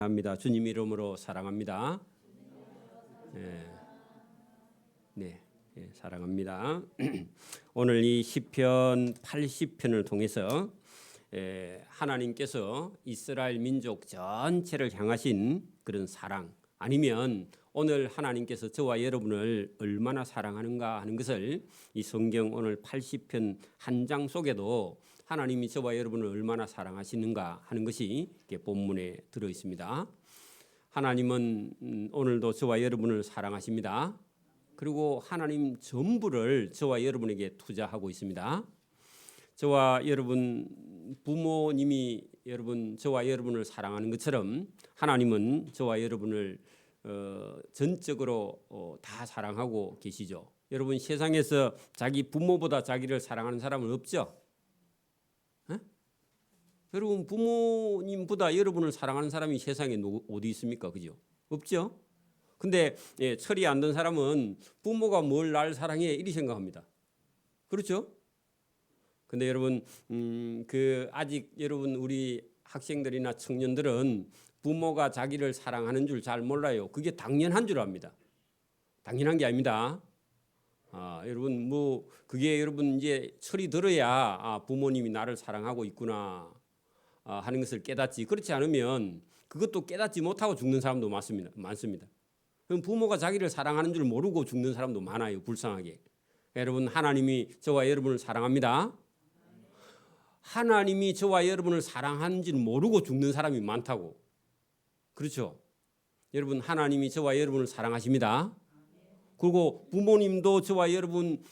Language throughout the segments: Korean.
합니다. 주님 이름으로 사랑합니다. 사랑합니다. 오늘 이 시편 80편을 통해서 하나님께서 이스라엘 민족 전체를 향하신 그런 사랑, 아니면 오늘 하나님께서 저와 여러분을 얼마나 사랑하는가 하는 것을 이 성경 오늘 80편 한 장 속에도 하나님이 저와 여러분을 얼마나 사랑하시는가 하는 것이 본문에 들어 있습니다. 하나님은 오늘도 저와 여러분을 사랑하십니다. 그리고 하나님 전부를 저와 여러분에게 투자하고 있습니다. 저와 여러분 부모님이 저와 여러분을 사랑하는 것처럼 하나님은 저와 여러분을 전적으로 다 사랑하고 계시죠. 여러분 세상에서 자기 부모보다 자기를 사랑하는 사람은 없죠? 여러분 부모님보다 여러분을 사랑하는 사람이 세상에 어디 있습니까? 그죠? 없죠? 근데 철이 안 든 사람은 부모가 뭘 날 사랑해 이리 생각합니다. 그렇죠? 근데 여러분 아직 여러분 우리 학생들이나 청년들은 부모가 자기를 사랑하는 줄 잘 몰라요. 그게 당연한 줄 압니다. 당연한 게 아닙니다. 여러분 그게 여러분 이제 철이 들어야 부모님이 나를 사랑하고 있구나 하는 것을 깨닫지. 그렇지 않으면 그것도 깨닫지 못하고 죽는 사람도 많습니다. 그럼 부모가 자기를 사랑하는 줄 모르고 죽는 사람도 많아요. 불쌍하게. 여러분 하나님이 저와 여러분을 사랑합니다. 하나님이 저와 여러분을 사랑하는지 모르고 죽는 사람이 많다고. 그렇죠? 여러분 하나님이 저와 여러분을 사랑하십니다. 그리고 부모님도 저와 여러분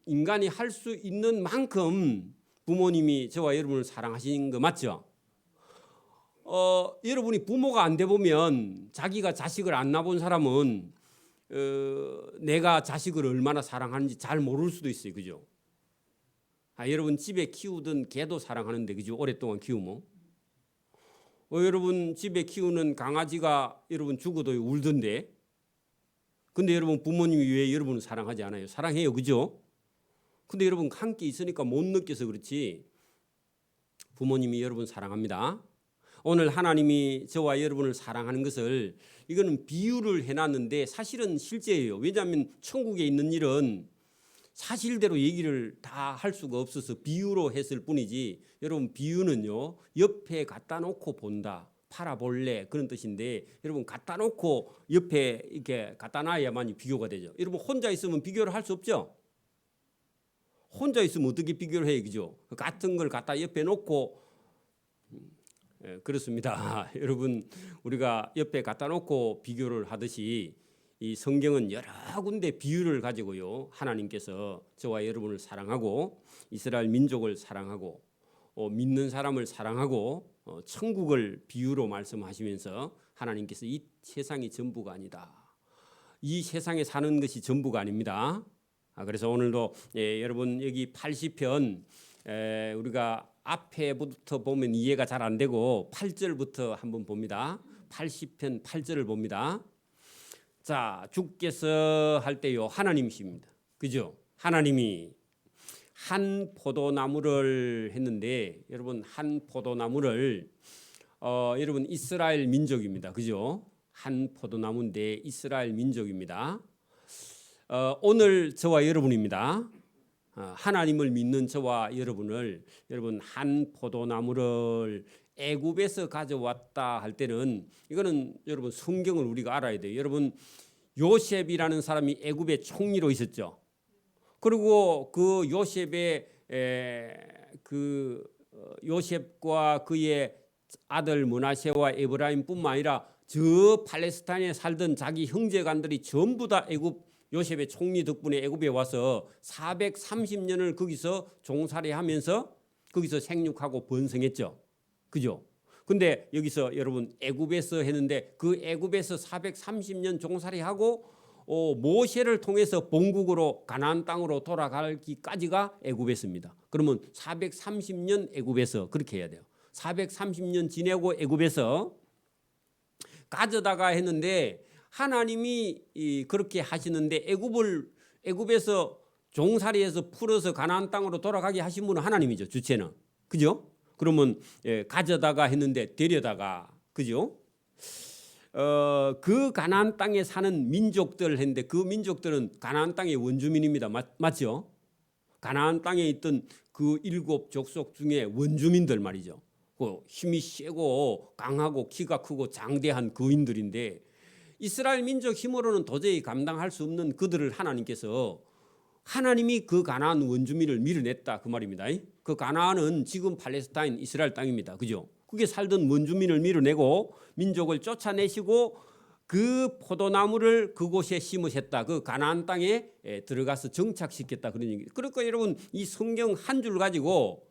인간이 할 수 있는 만큼 부모님이 저와 여러분을 사랑하시는 거 맞죠? 여러분이 부모가 안 돼 보면 자기가 자식을 안 낳아본 사람은 내가 자식을 얼마나 사랑하는지 잘 모를 수도 있어요. 그죠? 여러분 집에 키우던 개도 사랑하는데 그죠? 오랫동안 키우면 여러분 집에 키우는 강아지가 여러분 죽어도 울던데, 근데 여러분 부모님이 왜 여러분을 사랑하지 않아요? 사랑해요. 그죠? 근데 여러분 함께 있으니까 못 느껴서 그렇지 부모님이 여러분 사랑합니다. 오늘 하나님이 저와 여러분을 사랑하는 것을 이거는 비유를 해놨는데 사실은 실제예요. 왜냐하면 천국에 있는 일은 사실대로 얘기를 다 할 수가 없어서 비유로 했을 뿐이지, 여러분 비유는요 옆에 갖다 놓고 본다, 팔아볼래 그런 뜻인데, 여러분 갖다 놓고 옆에 이렇게 갖다 놔야만이 비교가 되죠. 여러분 혼자 있으면 비교를 할 수 없죠. 혼자 있으면 어떻게 비교를 해요? 그죠? 같은 걸 갖다 옆에 놓고 그렇습니다. 여러분 우리가 옆에 갖다 놓고 비교를 하듯이 이 성경은 여러 군데 비유를 가지고요 하나님께서 저와 여러분을 사랑하고 이스라엘 민족을 사랑하고 믿는 사람을 사랑하고 천국을 비유로 말씀하시면서 하나님께서 이 세상이 전부가 아니다, 이 세상에 사는 것이 전부가 아닙니다. 그래서 오늘도 여러분 여기 80편 우리가 앞에부터 보면 이해가 잘 안 되고 8절부터 한번 봅니다. 80편 8절을 봅니다. 자, 주께서 할 때요 하나님이십니다. 그죠? 하나님이 한 포도나무를 했는데, 여러분 한 포도나무를 여러분 이스라엘 민족입니다. 그죠? 한 포도나무인데 이스라엘 민족입니다. 오늘 저와 여러분입니다. 하나님을 믿는 저와 여러분을, 여러분 한 포도나무를 애굽에서 가져왔다 할 때는 이거는 여러분 성경을 우리가 알아야 돼요. 여러분 요셉이라는 사람이 애굽의 총리로 있었죠. 그리고 그 요셉의 요셉과 그의 아들 므낫세와 에브라임뿐만 아니라 저 팔레스타인에 살던 자기 형제간들이 전부 다 애굽 요셉의 총리 덕분에 애굽에 와서 430년을 거기서 종살이하면서 거기서 생육하고 번성했죠. 그죠? 근데 여기서 여러분 애굽에서 했는데 그 애굽에서 430년 종살이하고 모세를 통해서 본국으로 가나안 땅으로 돌아가기까지가 애굽에서입니다. 그러면 430년 애굽에서 그렇게 해야 돼요. 430년 지내고 애굽에서 가져다가 했는데, 하나님이 그렇게 하시는데 애굽에서 종살이해서 풀어서 가나안 땅으로 돌아가게 하신 분은 하나님이죠. 주체는. 그죠? 그러면 가져다가 했는데 데려다가 그죠? 그 가나안 땅에 사는 민족들 했는데 그 민족들은 가나안 땅의 원주민입니다. 맞죠? 가나안 땅에 있던 그 7족속 중에 원주민들 말이죠. 그 힘이 세고 강하고 키가 크고 장대한 거인들인데 이스라엘 민족 힘으로는 도저히 감당할 수 없는 그들을 하나님께서 하나님이 그 가나안 원주민을 밀어냈다 그 말입니다. 그 가나안은 지금 팔레스타인 이스라엘 땅입니다. 그죠? 그게 살던 원주민을 밀어내고 민족을 쫓아내시고 그 포도나무를 그곳에 심으셨다. 그 가나안 땅에 들어가서 정착시켰다 그런 얘기. 그러니까 여러분 이 성경 한 줄 가지고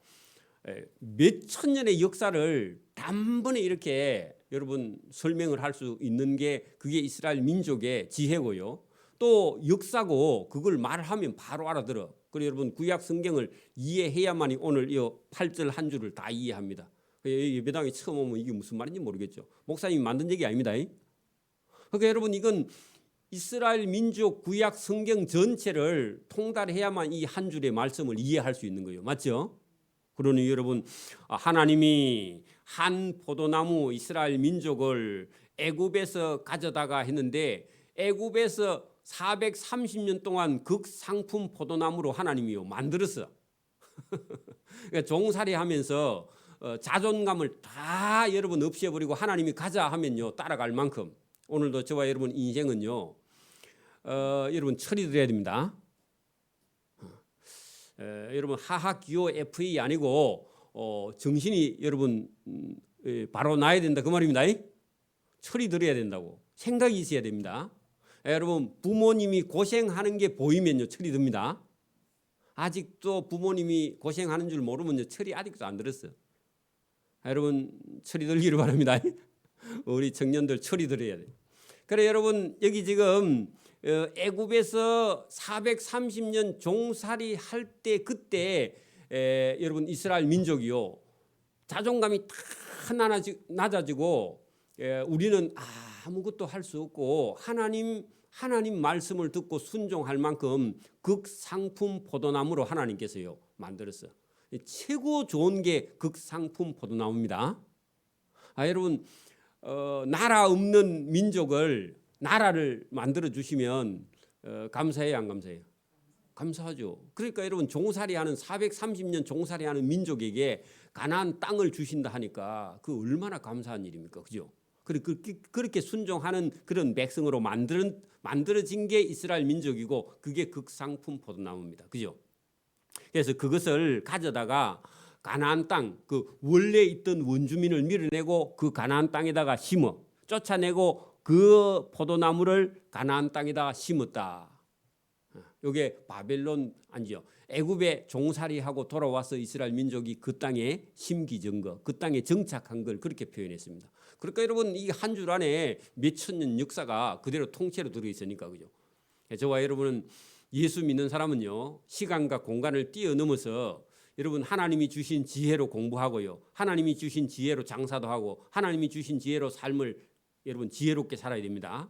몇 천 년의 역사를 단번에 이렇게 여러분 설명을 할 수 있는 게 그게 이스라엘 민족의 지혜고요. 또 역사고 그걸 말하면 바로 알아들어. 그래서 여러분 구약 성경을 이해해야만이 오늘 이 8절 한 줄을 다 이해합니다. 예배당에 처음 오면 이게 무슨 말인지 모르겠죠. 목사님이 만든 얘기 아닙니다. 그러니까 여러분 이건 이스라엘 민족 구약 성경 전체를 통달해야만 이 한 줄의 말씀을 이해할 수 있는 거예요. 맞죠? 그러니 여러분 하나님이 한 포도나무 이스라엘 민족을 애굽에서 가져다가 했는데 애굽에서 430년 동안 극상품 포도나무로 하나님이요 만들었어. 그러니까 종살이하면서 자존감을 다 여러분 없애버리고 하나님이 가자 하면요 따라갈 만큼 오늘도 저와 여러분 인생은요 여러분 철이 들어야 됩니다. 여러분 하하 기호 FE 아니고 정신이 여러분 바로 나야 된다 그 말입니다. 철이 들어야 된다고 생각이 있어야 됩니다. 여러분 부모님이 고생하는 게 보이면요 철이 듭니다. 아직도 부모님이 고생하는 줄 모르면요 철이 아직도 안 들었어요. 여러분 철이 들기를 바랍니다. 우리 청년들 철이 들어야 돼요. 그래 여러분 여기 지금 애굽에서 430년 종살이 할 때 그때 여러분 이스라엘 민족이요 자존감이 다 낮아지고 우리는 아무것도 할 수 없고 하나님 말씀을 듣고 순종할 만큼 극상품 포도나무로 하나님께서요 만들었어요. 최고 좋은 게 극상품 포도나무입니다. 여러분 나라 없는 민족을 나라를 만들어 주시면 감사해요 안 감사해요? 감사하죠. 그러니까 여러분 종살이하는 430년 종살이하는 민족에게 가나안 땅을 주신다 하니까 그 얼마나 감사한 일입니까? 그죠? 그렇게 순종하는 그런 백성으로 만들어진 게 이스라엘 민족이고 그게 극상품 포도나무입니다. 그죠? 그래서 그것을 가져다가 가나안 땅 그 원래 있던 원주민을 밀어내고 그 가나안 땅에다가 심어 쫓아내고 그 포도나무를 가나안 땅에다가 심었다. 이게 바벨론 아니죠. 애굽에 종살이하고 돌아와서 이스라엘 민족이 그 땅에 심기전 거, 그 땅에 정착한 걸 그렇게 표현했습니다. 그러니까 여러분 이 한 줄 안에 몇천 년 역사가 그대로 통째로 들어있으니까 그죠. 저와 여러분은 예수 믿는 사람은요 시간과 공간을 뛰어넘어서 여러분 하나님이 주신 지혜로 공부하고요 하나님이 주신 지혜로 장사도 하고 하나님이 주신 지혜로 삶을 여러분 지혜롭게 살아야 됩니다.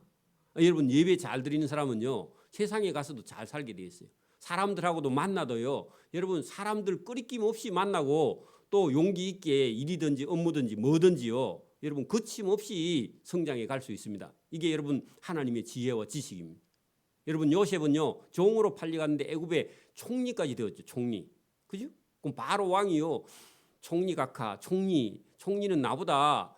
여러분 예배 잘 드리는 사람은요 세상에 가서도 잘 살게 돼 있어요. 사람들하고도 만나도요 여러분 사람들 끄리낌 없이 만나고 또 용기 있게 일이든지 업무든지 뭐든지요 여러분 거침없이 성장해 갈 수 있습니다. 이게 여러분 하나님의 지혜와 지식입니다. 여러분 요셉은요 종으로 팔려갔는데 애굽의 총리까지 되었죠. 총리. 그죠? 그럼 바로 왕이요 총리각하 총리는 나보다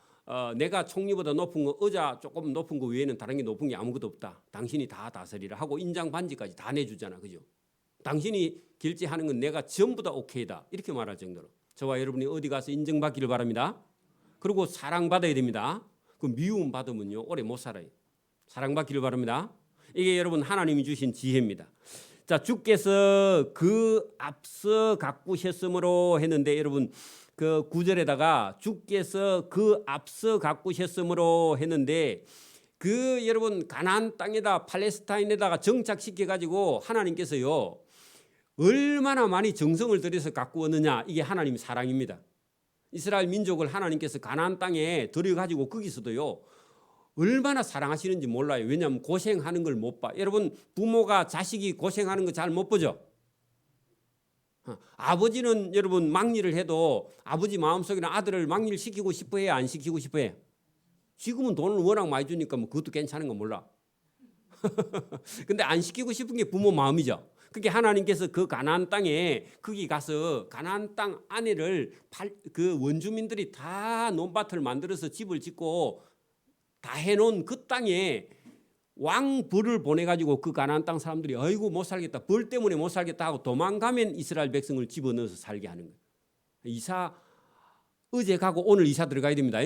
내가 총리보다 높은 거 의자 조금 높은 거 외에는 다른 게 높은 게 아무것도 없다. 당신이 다 다스리라 하고 인장 반지까지 다 내주잖아. 그죠? 당신이 결제하는 건 내가 전부 다 오케이다. 이렇게 말할 정도로 저와 여러분이 어디 가서 인정받기를 바랍니다. 그리고 사랑받아야 됩니다. 그 미움 받으면요 오래 못 살아요. 사랑받기를 바랍니다. 이게 여러분 하나님이 주신 지혜입니다. 자 주께서 그 앞서 가꾸셨으므로 했는데 여러분 그 9절에다가 주께서 그 앞서 가꾸셨으므로 했는데 그 여러분 가나안 땅에다 팔레스타인에다가 정착시켜 가지고 하나님께서요 얼마나 많이 정성을 들여서 가꾸었느냐 이게 하나님의 사랑입니다. 이스라엘 민족을 하나님께서 가나안 땅에 들여가지고 거기서도요 얼마나 사랑하시는지 몰라요. 왜냐하면 고생하는 걸 못 봐. 여러분 부모가 자식이 고생하는 거 잘 못 보죠. 아버지는 여러분 막일을 해도 아버지 마음속에는 아들을 막일 시키고 싶어 해야 안 시키고 싶어 해요? 지금은 돈을 워낙 많이 주니까 뭐 그것도 괜찮은 거 몰라. 근데 안 시키고 싶은 게 부모 마음이죠. 그게 하나님께서 그 가나안 땅에 거기 가서 가나안 땅 안에를 그 원주민들이 다 논밭을 만들어서 집을 짓고 다 해놓은 그 땅에 왕벌을 보내가지고 그 가나안 땅 사람들이 아이고 못 살겠다, 벌 때문에 못 살겠다 하고 도망가면 이스라엘 백성을 집어넣어서 살게 하는 거예요. 이사 어제 가고 오늘 이사 들어가야 됩니다.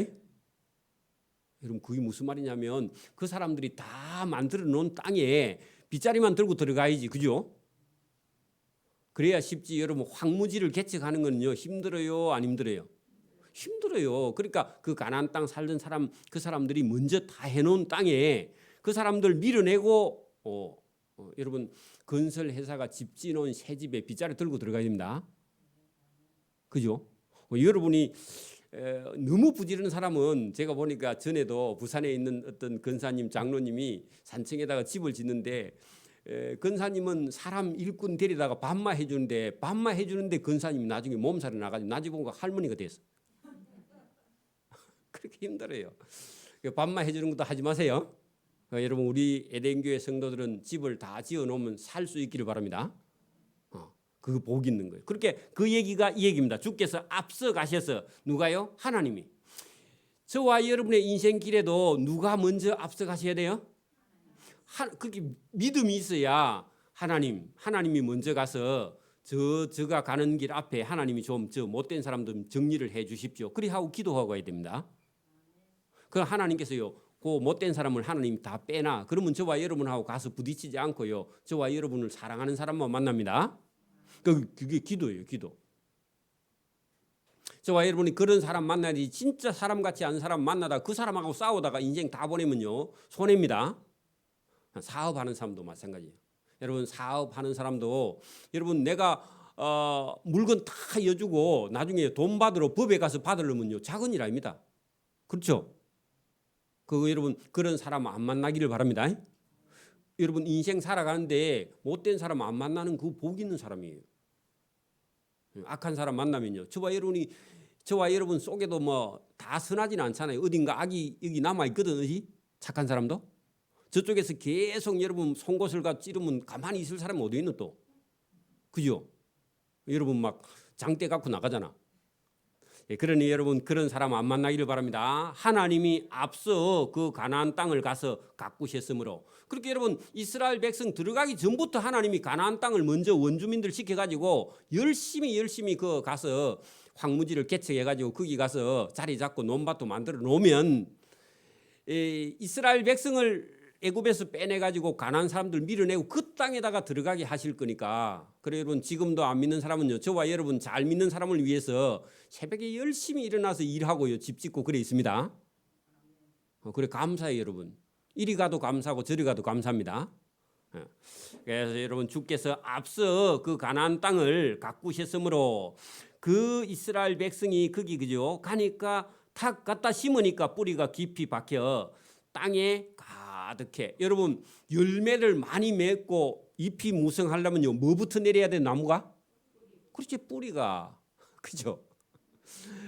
여러분 그게 무슨 말이냐면 그 사람들이 다 만들어 놓은 땅에 빗자리만 들고 들어가야지, 그죠? 그래야 쉽지. 여러분 황무지를 개척하는 건요 힘들어요, 안 힘들어요? 힘들어요. 그러니까 그 가나안 땅 살던 사람, 그 사람들이 먼저 다 해놓은 땅에 그 사람들 밀어내고 여러분 건설 회사가 집 지어놓은 새 집에 빗자루 들고 들어가야 됩니다. 그죠? 여러분이 너무 부지런한 사람은 제가 보니까 전에도 부산에 있는 어떤 근사님 장로님이 산청에다가 집을 짓는데 근사님은 사람 일꾼 데리다가 밥만 해주는데 근사님이 나중에 몸살이 나가지고 나중에 할머니가 됐어. 그렇게 힘들어요. 밥만 해주는 것도 하지 마세요. 여러분 우리 에덴교회 성도들은 집을 다 지어놓으면 살 수 있기를 바랍니다. 그거 복 있는 거예요. 그렇게 그 얘기가 이 얘기입니다. 주께서 앞서 가셔서 누가요? 하나님이. 저와 여러분의 인생길에도 누가 먼저 앞서 가셔야 돼요? 그게 믿음이 있어야 하나님이 먼저 가서 저가 가는 길 앞에 하나님이 좀 저 못된 사람들 정리를 해 주십시오. 그리 하고 기도하고 가야 됩니다. 그 하나님께서요, 그 못된 사람을 하나님 다 빼놔. 그러면 저와 여러분하고 가서 부딪히지 않고요, 저와 여러분을 사랑하는 사람만 만납니다. 그게 기도예요, 기도. 저와 여러분이 그런 사람 만나야지. 진짜 사람 같지 않은 사람 만나다 그 사람하고 싸우다가 인생 다 보내면요 손해입니다. 사업하는 사람도 마찬가지예요. 여러분 사업하는 사람도 여러분 내가 물건 다 여주고 나중에 돈 받으러 법에 가서 받으려면요 작은 일 아닙니다. 그렇죠? 여러분 그런 사람 안 만나기를 바랍니다. 여러분 인생 살아가는데 못된 사람 안 만나는 그 복 있는 사람이에요. 악한 사람 만나면요 저와 여러분 속에도 뭐 다 선하지는 않잖아요. 어딘가 악이 여기 남아 있거든. 어디? 착한 사람도 저쪽에서 계속 여러분 송곳을 찌르면 가만히 있을 사람은 어디 있는 또? 그죠? 여러분 막 장대 갖고 나가잖아. 그러니 여러분 그런 사람 안 만나기를 바랍니다. 하나님이 앞서 그 가나안 땅을 가서 가꾸셨으므로. 그렇게 여러분 이스라엘 백성 들어가기 전부터 하나님이 가나안 땅을 먼저 원주민들 시켜가지고 열심히 그 가서 황무지를 개척해가지고 거기 가서 자리 잡고 논밭도 만들어 놓으면 이스라엘 백성을 애굽에서 빼내가지고 가나안 사람들 밀어내고 그 땅에다가 들어가게 하실 거니까. 그래 여러분 지금도 안 믿는 사람은요 저와 여러분 잘 믿는 사람을 위해서 새벽에 열심히 일어나서 일하고요 집 짓고 그래 있습니다. 그래 감사해요 여러분. 이리 가도 감사하고 저리 가도 감사합니다. 그래서 여러분 주께서 앞서 그 가나안 땅을 가꾸셨으므로 그 이스라엘 백성이 거기 그죠 가니까 탁 갖다 심으니까 뿌리가 깊이 박혀 땅에 가득해. 여러분 열매를 많이 맺고 잎이 무성하려면요 뭐부터 내려야 돼? 나무가? 그렇지 뿌리가. 그죠?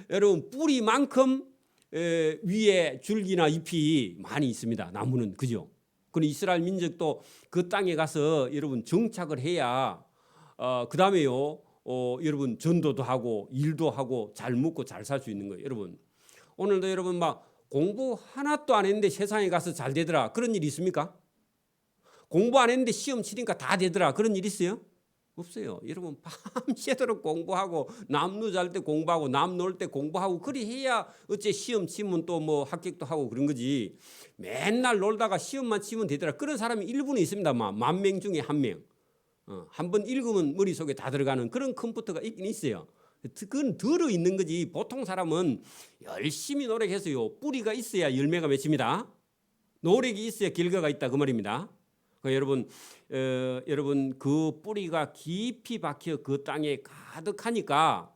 여러분 뿌리만큼 위에 줄기나 잎이 많이 있습니다. 나무는. 그죠? 그럼 이스라엘 민족도 그 땅에 가서 여러분 정착을 해야 그 다음에요 여러분 전도도 하고 일도 하고 잘 먹고 잘 살 수 있는 거예요. 여러분 오늘도 여러분 막 공부 하나도 안 했는데 세상에 가서 잘 되더라. 그런 일 있습니까? 공부 안 했는데 시험 치니까 다 되더라. 그런 일 있어요? 없어요. 여러분 밤새도록 공부하고 남 누잘 때 공부하고 남 놀 때 공부하고 그리 해야 어째 시험 치면 또 뭐 합격도 하고 그런 거지. 맨날 놀다가 시험만 치면 되더라. 그런 사람이 일부는 있습니다. 10,000명 중에 1명. 한 번 읽으면 머릿속에 다 들어가는 그런 컴퓨터가 있긴 있어요. 그건 들어 있는 거지. 보통 사람은 열심히 노력해서요 뿌리가 있어야 열매가 맺힙니다. 노력이 있어야 결과가 있다 그 말입니다. 여러분 그 뿌리가 깊이 박혀 그 땅에 가득하니까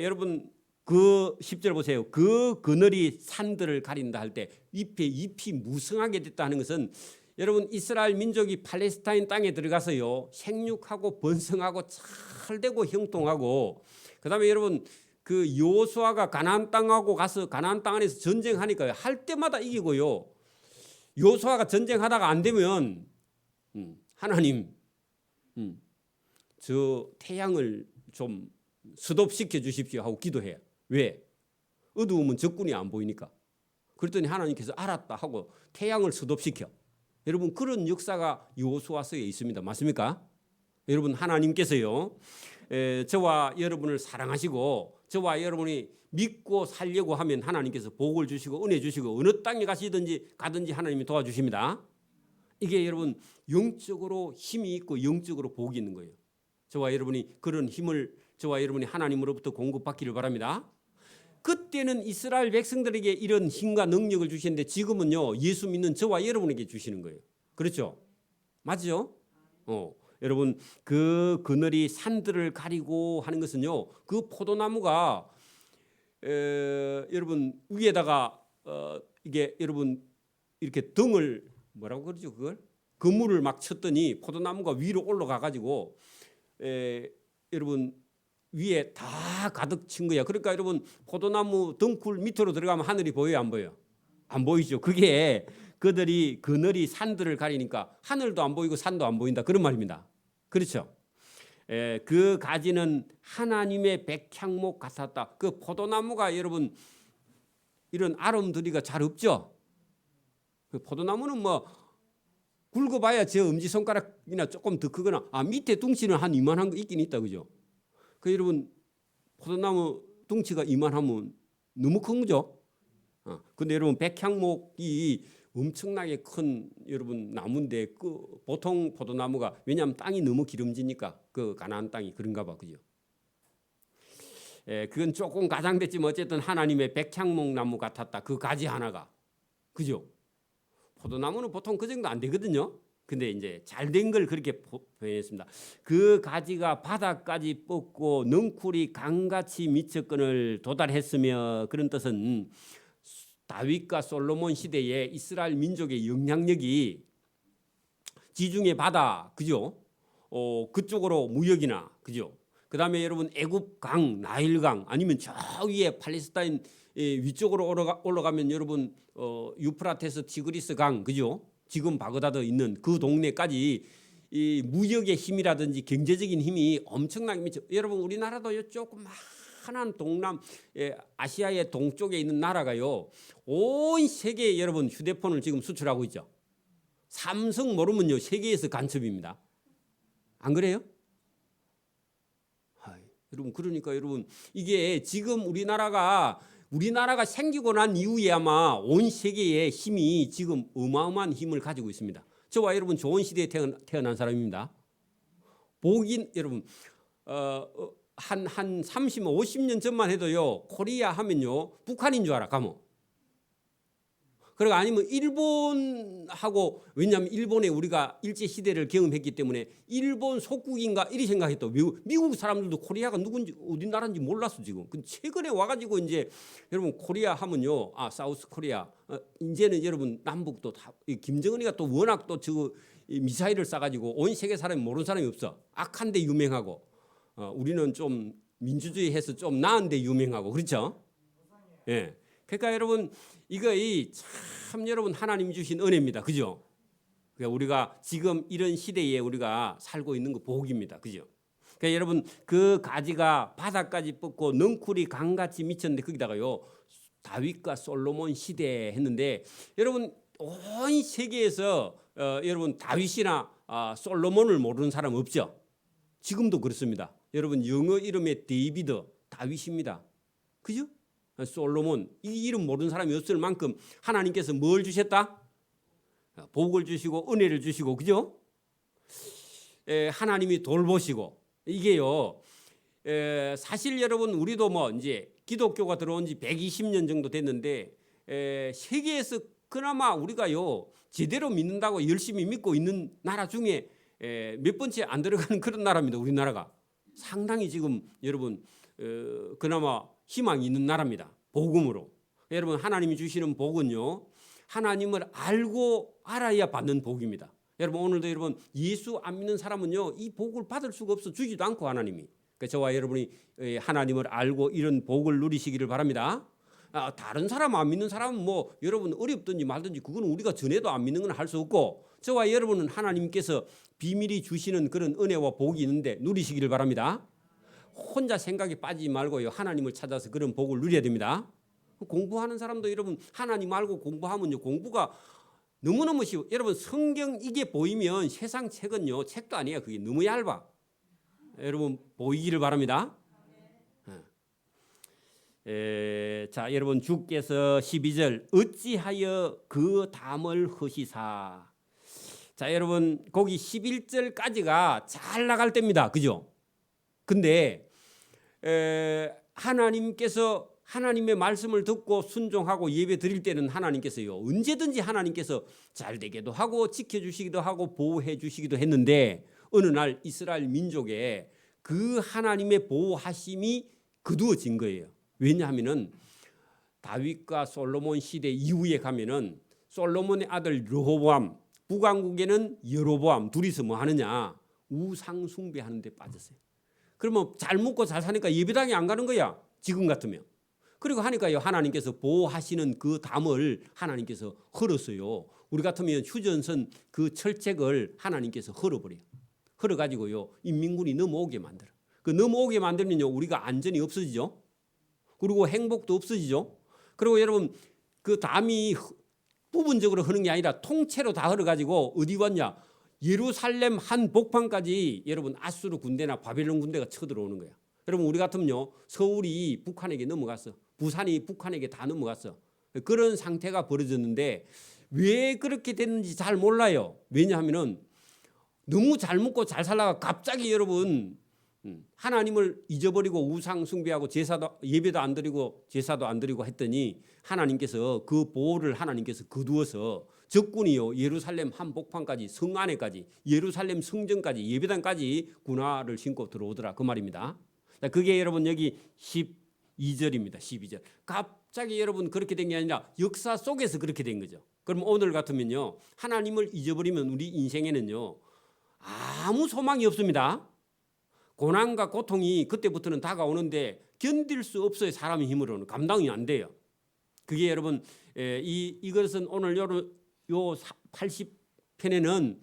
여러분 그 10절 보세요. 그 그늘이 산들을 가린다 할 때 잎이 무성하게 됐다 하는 것은 여러분 이스라엘 민족이 팔레스타인 땅에 들어가서요 생육하고 번성하고 잘 되고 형통하고 그다음에 여러분 그 여호수아가 가나안 땅하고 가서 가나안 땅 안에서 전쟁하니까 할 때마다 이기고요. 여호수아가 전쟁하다가 안 되면 하나님 저 태양을 좀 스톱시켜 주십시오 하고 기도해요. 왜? 어두우면 적군이 안 보이니까. 그랬더니 하나님께서 알았다 하고 태양을 스톱시켜. 여러분 그런 역사가 여호수아서에 있습니다. 맞습니까? 여러분 하나님께서요 저와 여러분을 사랑하시고 저와 여러분이 믿고 살려고 하면 하나님께서 복을 주시고 은혜 주시고 어느 땅에 가든지 하나님이 도와주십니다. 이게 여러분 영적으로 힘이 있고 영적으로 복이 있는 거예요. 저와 여러분이 그런 힘을 저와 여러분이 하나님으로부터 공급받기를 바랍니다. 그때는 이스라엘 백성들에게 이런 힘과 능력을 주시는데 지금은요 예수 믿는 저와 여러분에게 주시는 거예요. 그렇죠? 맞죠? 여러분 그 그늘이 산들을 가리고 하는 것은요 그 포도나무가 여러분 위에다가 이게 여러분 이렇게 등을 뭐라고 그러죠 그걸 그물을 막 쳤더니 포도나무가 위로 올라가 가지고 여러분 위에 다 가득 친 거야. 그러니까 여러분 포도나무 덩굴 밑으로 들어가면 하늘이 보여요 안 보여요? 안 보이죠. 그게 그늘이 산들을 가리니까 하늘도 안 보이고 산도 안 보인다 그런 말입니다. 그렇죠? 그 가지는 하나님의 백향목 같았다. 그 포도나무가 여러분 이런 아름드리가 잘 없죠. 그 포도나무는 뭐 굵어봐야 저 엄지손가락이나 조금 더 크거나 밑에 둥치는 한 이만한 거 있긴 있다 그죠? 그 여러분 포도나무 둥치가 이만하면 너무 큰 거죠. 근데 여러분 백향목이 엄청나게 큰 여러분 나무인데 그 보통 포도나무가 왜냐하면 땅이 너무 기름지니까 그 가나안 땅이 그런가 봐 그죠? 그건 조금 가장됐지만 어쨌든 하나님의 백향목 나무 같았다. 그 가지 하나가 그죠? 포도나무는 보통 그 정도 안 되거든요. 근데 이제 잘된 걸 그렇게 표현했습니다. 그 가지가 바닥까지 뻗고 넝쿨이 강같이 미쳤건을 도달했으며 그런 뜻은 다윗과 솔로몬 시대에 이스라엘 민족의 영향력이 지중해 바다 그죠? 그쪽으로 무역이나 그죠? 그다음에 여러분 애굽 강, 나일강 아니면 저 위에 팔레스타인 위쪽으로 올라가면 여러분 유프라테스 티그리스 강 그죠? 지금 바그다드 있는 그 동네까지 이 무역의 힘이라든지 경제적인 힘이 엄청나게 미쳐. 여러분 우리나라도 조그마한 동남 아시아의 동쪽에 있는 나라가요. 온 세계에 여러분 휴대폰을 지금 수출하고 있죠. 삼성 모르면요 세계에서 간첩입니다. 안 그래요? 여러분 그러니까 여러분 이게 지금 우리나라가 생기고 난 이후에 아마 온 세계의 힘이 지금 어마어마한 힘을 가지고 있습니다. 저와 여러분 좋은 시대에 태어난 사람입니다. 복인 여러분 한 30, 50년 전만 해도요 코리아 하면요 북한인 줄 알아 가면. 그리고 아니면 일본하고 왜냐하면 일본에 우리가 일제 시대를 경험했기 때문에 일본 속국인가 이리 생각했다. 미국 사람들도 코리아가 누군지 어디 나라인지 몰랐어 지금. 근데 최근에 와가지고 이제 여러분 코리아 하면요 사우스 코리아 이제는 여러분 남북도 다 김정은이가 또 워낙 또 저 미사일을 쏴가지고 온 세계 사람이 모르는 사람이 없어. 악한데 유명하고 우리는 좀 민주주의해서 좀 나은데 유명하고 그렇죠? 예. 그러니까 여러분 이거 참 여러분 하나님이 주신 은혜입니다. 그죠? 그러니까 우리가 지금 이런 시대에 우리가 살고 있는 거 복입니다. 그죠? 그러니까 여러분 그 가지가 바닥까지 뻗고 넝쿨이 강같이 미쳤는데 거기다가요 다윗과 솔로몬 시대 했는데 여러분 온 세계에서 여러분 다윗이나 솔로몬을 모르는 사람 없죠? 지금도 그렇습니다. 여러분 영어 이름에 데이비드 다윗입니다. 그죠? 솔로몬 이 이름 모르는 사람이 없을 만큼 하나님께서 뭘 주셨다? 복을 주시고 은혜를 주시고 그죠? 하나님이 돌보시고 이게요 사실 여러분 우리도 뭐 이제 기독교가 들어온 지 120년 정도 됐는데 세계에서 그나마 우리가요 제대로 믿는다고 열심히 믿고 있는 나라 중에 몇 번째 안 들어가는 그런 나라입니다. 우리나라가 상당히 지금 여러분 그나마 희망이 있는 나라입니다. 복음으로. 여러분 하나님이 주시는 복은요. 하나님을 알고 알아야 받는 복입니다. 여러분 오늘도 여러분 예수 안 믿는 사람은요. 이 복을 받을 수가 없어. 주지도 않고 하나님이. 저와 여러분이 하나님을 알고 이런 복을 누리시기를 바랍니다. 다른 사람 안 믿는 사람은 뭐 여러분 어렵든지 말든지 그건 우리가 전해도 안 믿는 건 할 수 없고 저와 여러분은 하나님께서 비밀이 주시는 그런 은혜와 복이 있는데 누리시기를 바랍니다. 혼자 생각에 빠지지 말고요. 하나님을 찾아서 그런 복을 누려야 됩니다. 공부하는 사람도 여러분 하나님 알고 공부하면요. 공부가 너무너무 쉬워. 여러분 성경 이게 보이면 세상 책은요. 책도 아니에요. 그게 너무 얇아. 여러분 보이기를 바랍니다. 자, 여러분 주께서 12절 어찌하여 그 담을 허시사. 자, 여러분 거기 11절까지가 잘 나갈 때입니다. 그죠? 근데 하나님께서 하나님의 말씀을 듣고 순종하고 예배 드릴 때는 하나님께서요. 언제든지 하나님께서 잘 되게도 하고 지켜주시기도 하고 보호해 주시기도 했는데 어느 날 이스라엘 민족에 그 하나님의 보호하심이 거두어진 거예요. 왜냐하면은 다윗과 솔로몬 시대 이후에 가면은 솔로몬의 아들 르호보암, 북왕국에는 여로보암 둘이서 뭐 하느냐? 우상 숭배하는 데 빠졌어요. 그러면 잘 먹고 잘 사니까 예배당에 안 가는 거야. 지금 같으면. 그리고 하니까요. 하나님께서 보호하시는 그 담을 하나님께서 헐었어요. 우리 같으면 휴전선 그 철책을 하나님께서 헐어버려요. 헐어가지고요. 인민군이 넘어오게 만들어. 그 넘어오게 만들면요. 우리가 안전이 없어지죠. 그리고 행복도 없어지죠. 그리고 여러분 그 담이 부분적으로 흐는 게 아니라 통째로 다 흘러가지고 어디 왔냐? 예루살렘 한 복판까지 여러분 아수르 군대나 바벨론 군대가 쳐들어오는 거야. 여러분 우리 같으면요. 서울이 북한에게 넘어갔어. 부산이 북한에게 다 넘어갔어. 그런 상태가 벌어졌는데 왜 그렇게 됐는지 잘 몰라요. 왜냐하면은 너무 잘 먹고 잘 살다가 갑자기 여러분 하나님을 잊어버리고 우상 숭배하고 제사도 예배도 안 드리고 제사도 안 드리고 했더니 하나님께서 그 보호를 하나님께서 거두어서 적군이요 예루살렘 한복판까지 성 안에까지 예루살렘 성전까지 예배당까지 군화를 신고 들어오더라 그 말입니다. 그게 여러분 여기 12절입니다. 12절. 갑자기 여러분 그렇게 된 게 아니라 역사 속에서 그렇게 된 거죠. 그럼 오늘 같으면요 하나님을 잊어버리면 우리 인생에는요 아무 소망이 없습니다. 고난과 고통이 그때부터는 다가오는데 견딜 수 없어요. 사람의 힘으로는 감당이 안 돼요. 그게 여러분 이것은 오늘 요 80편에는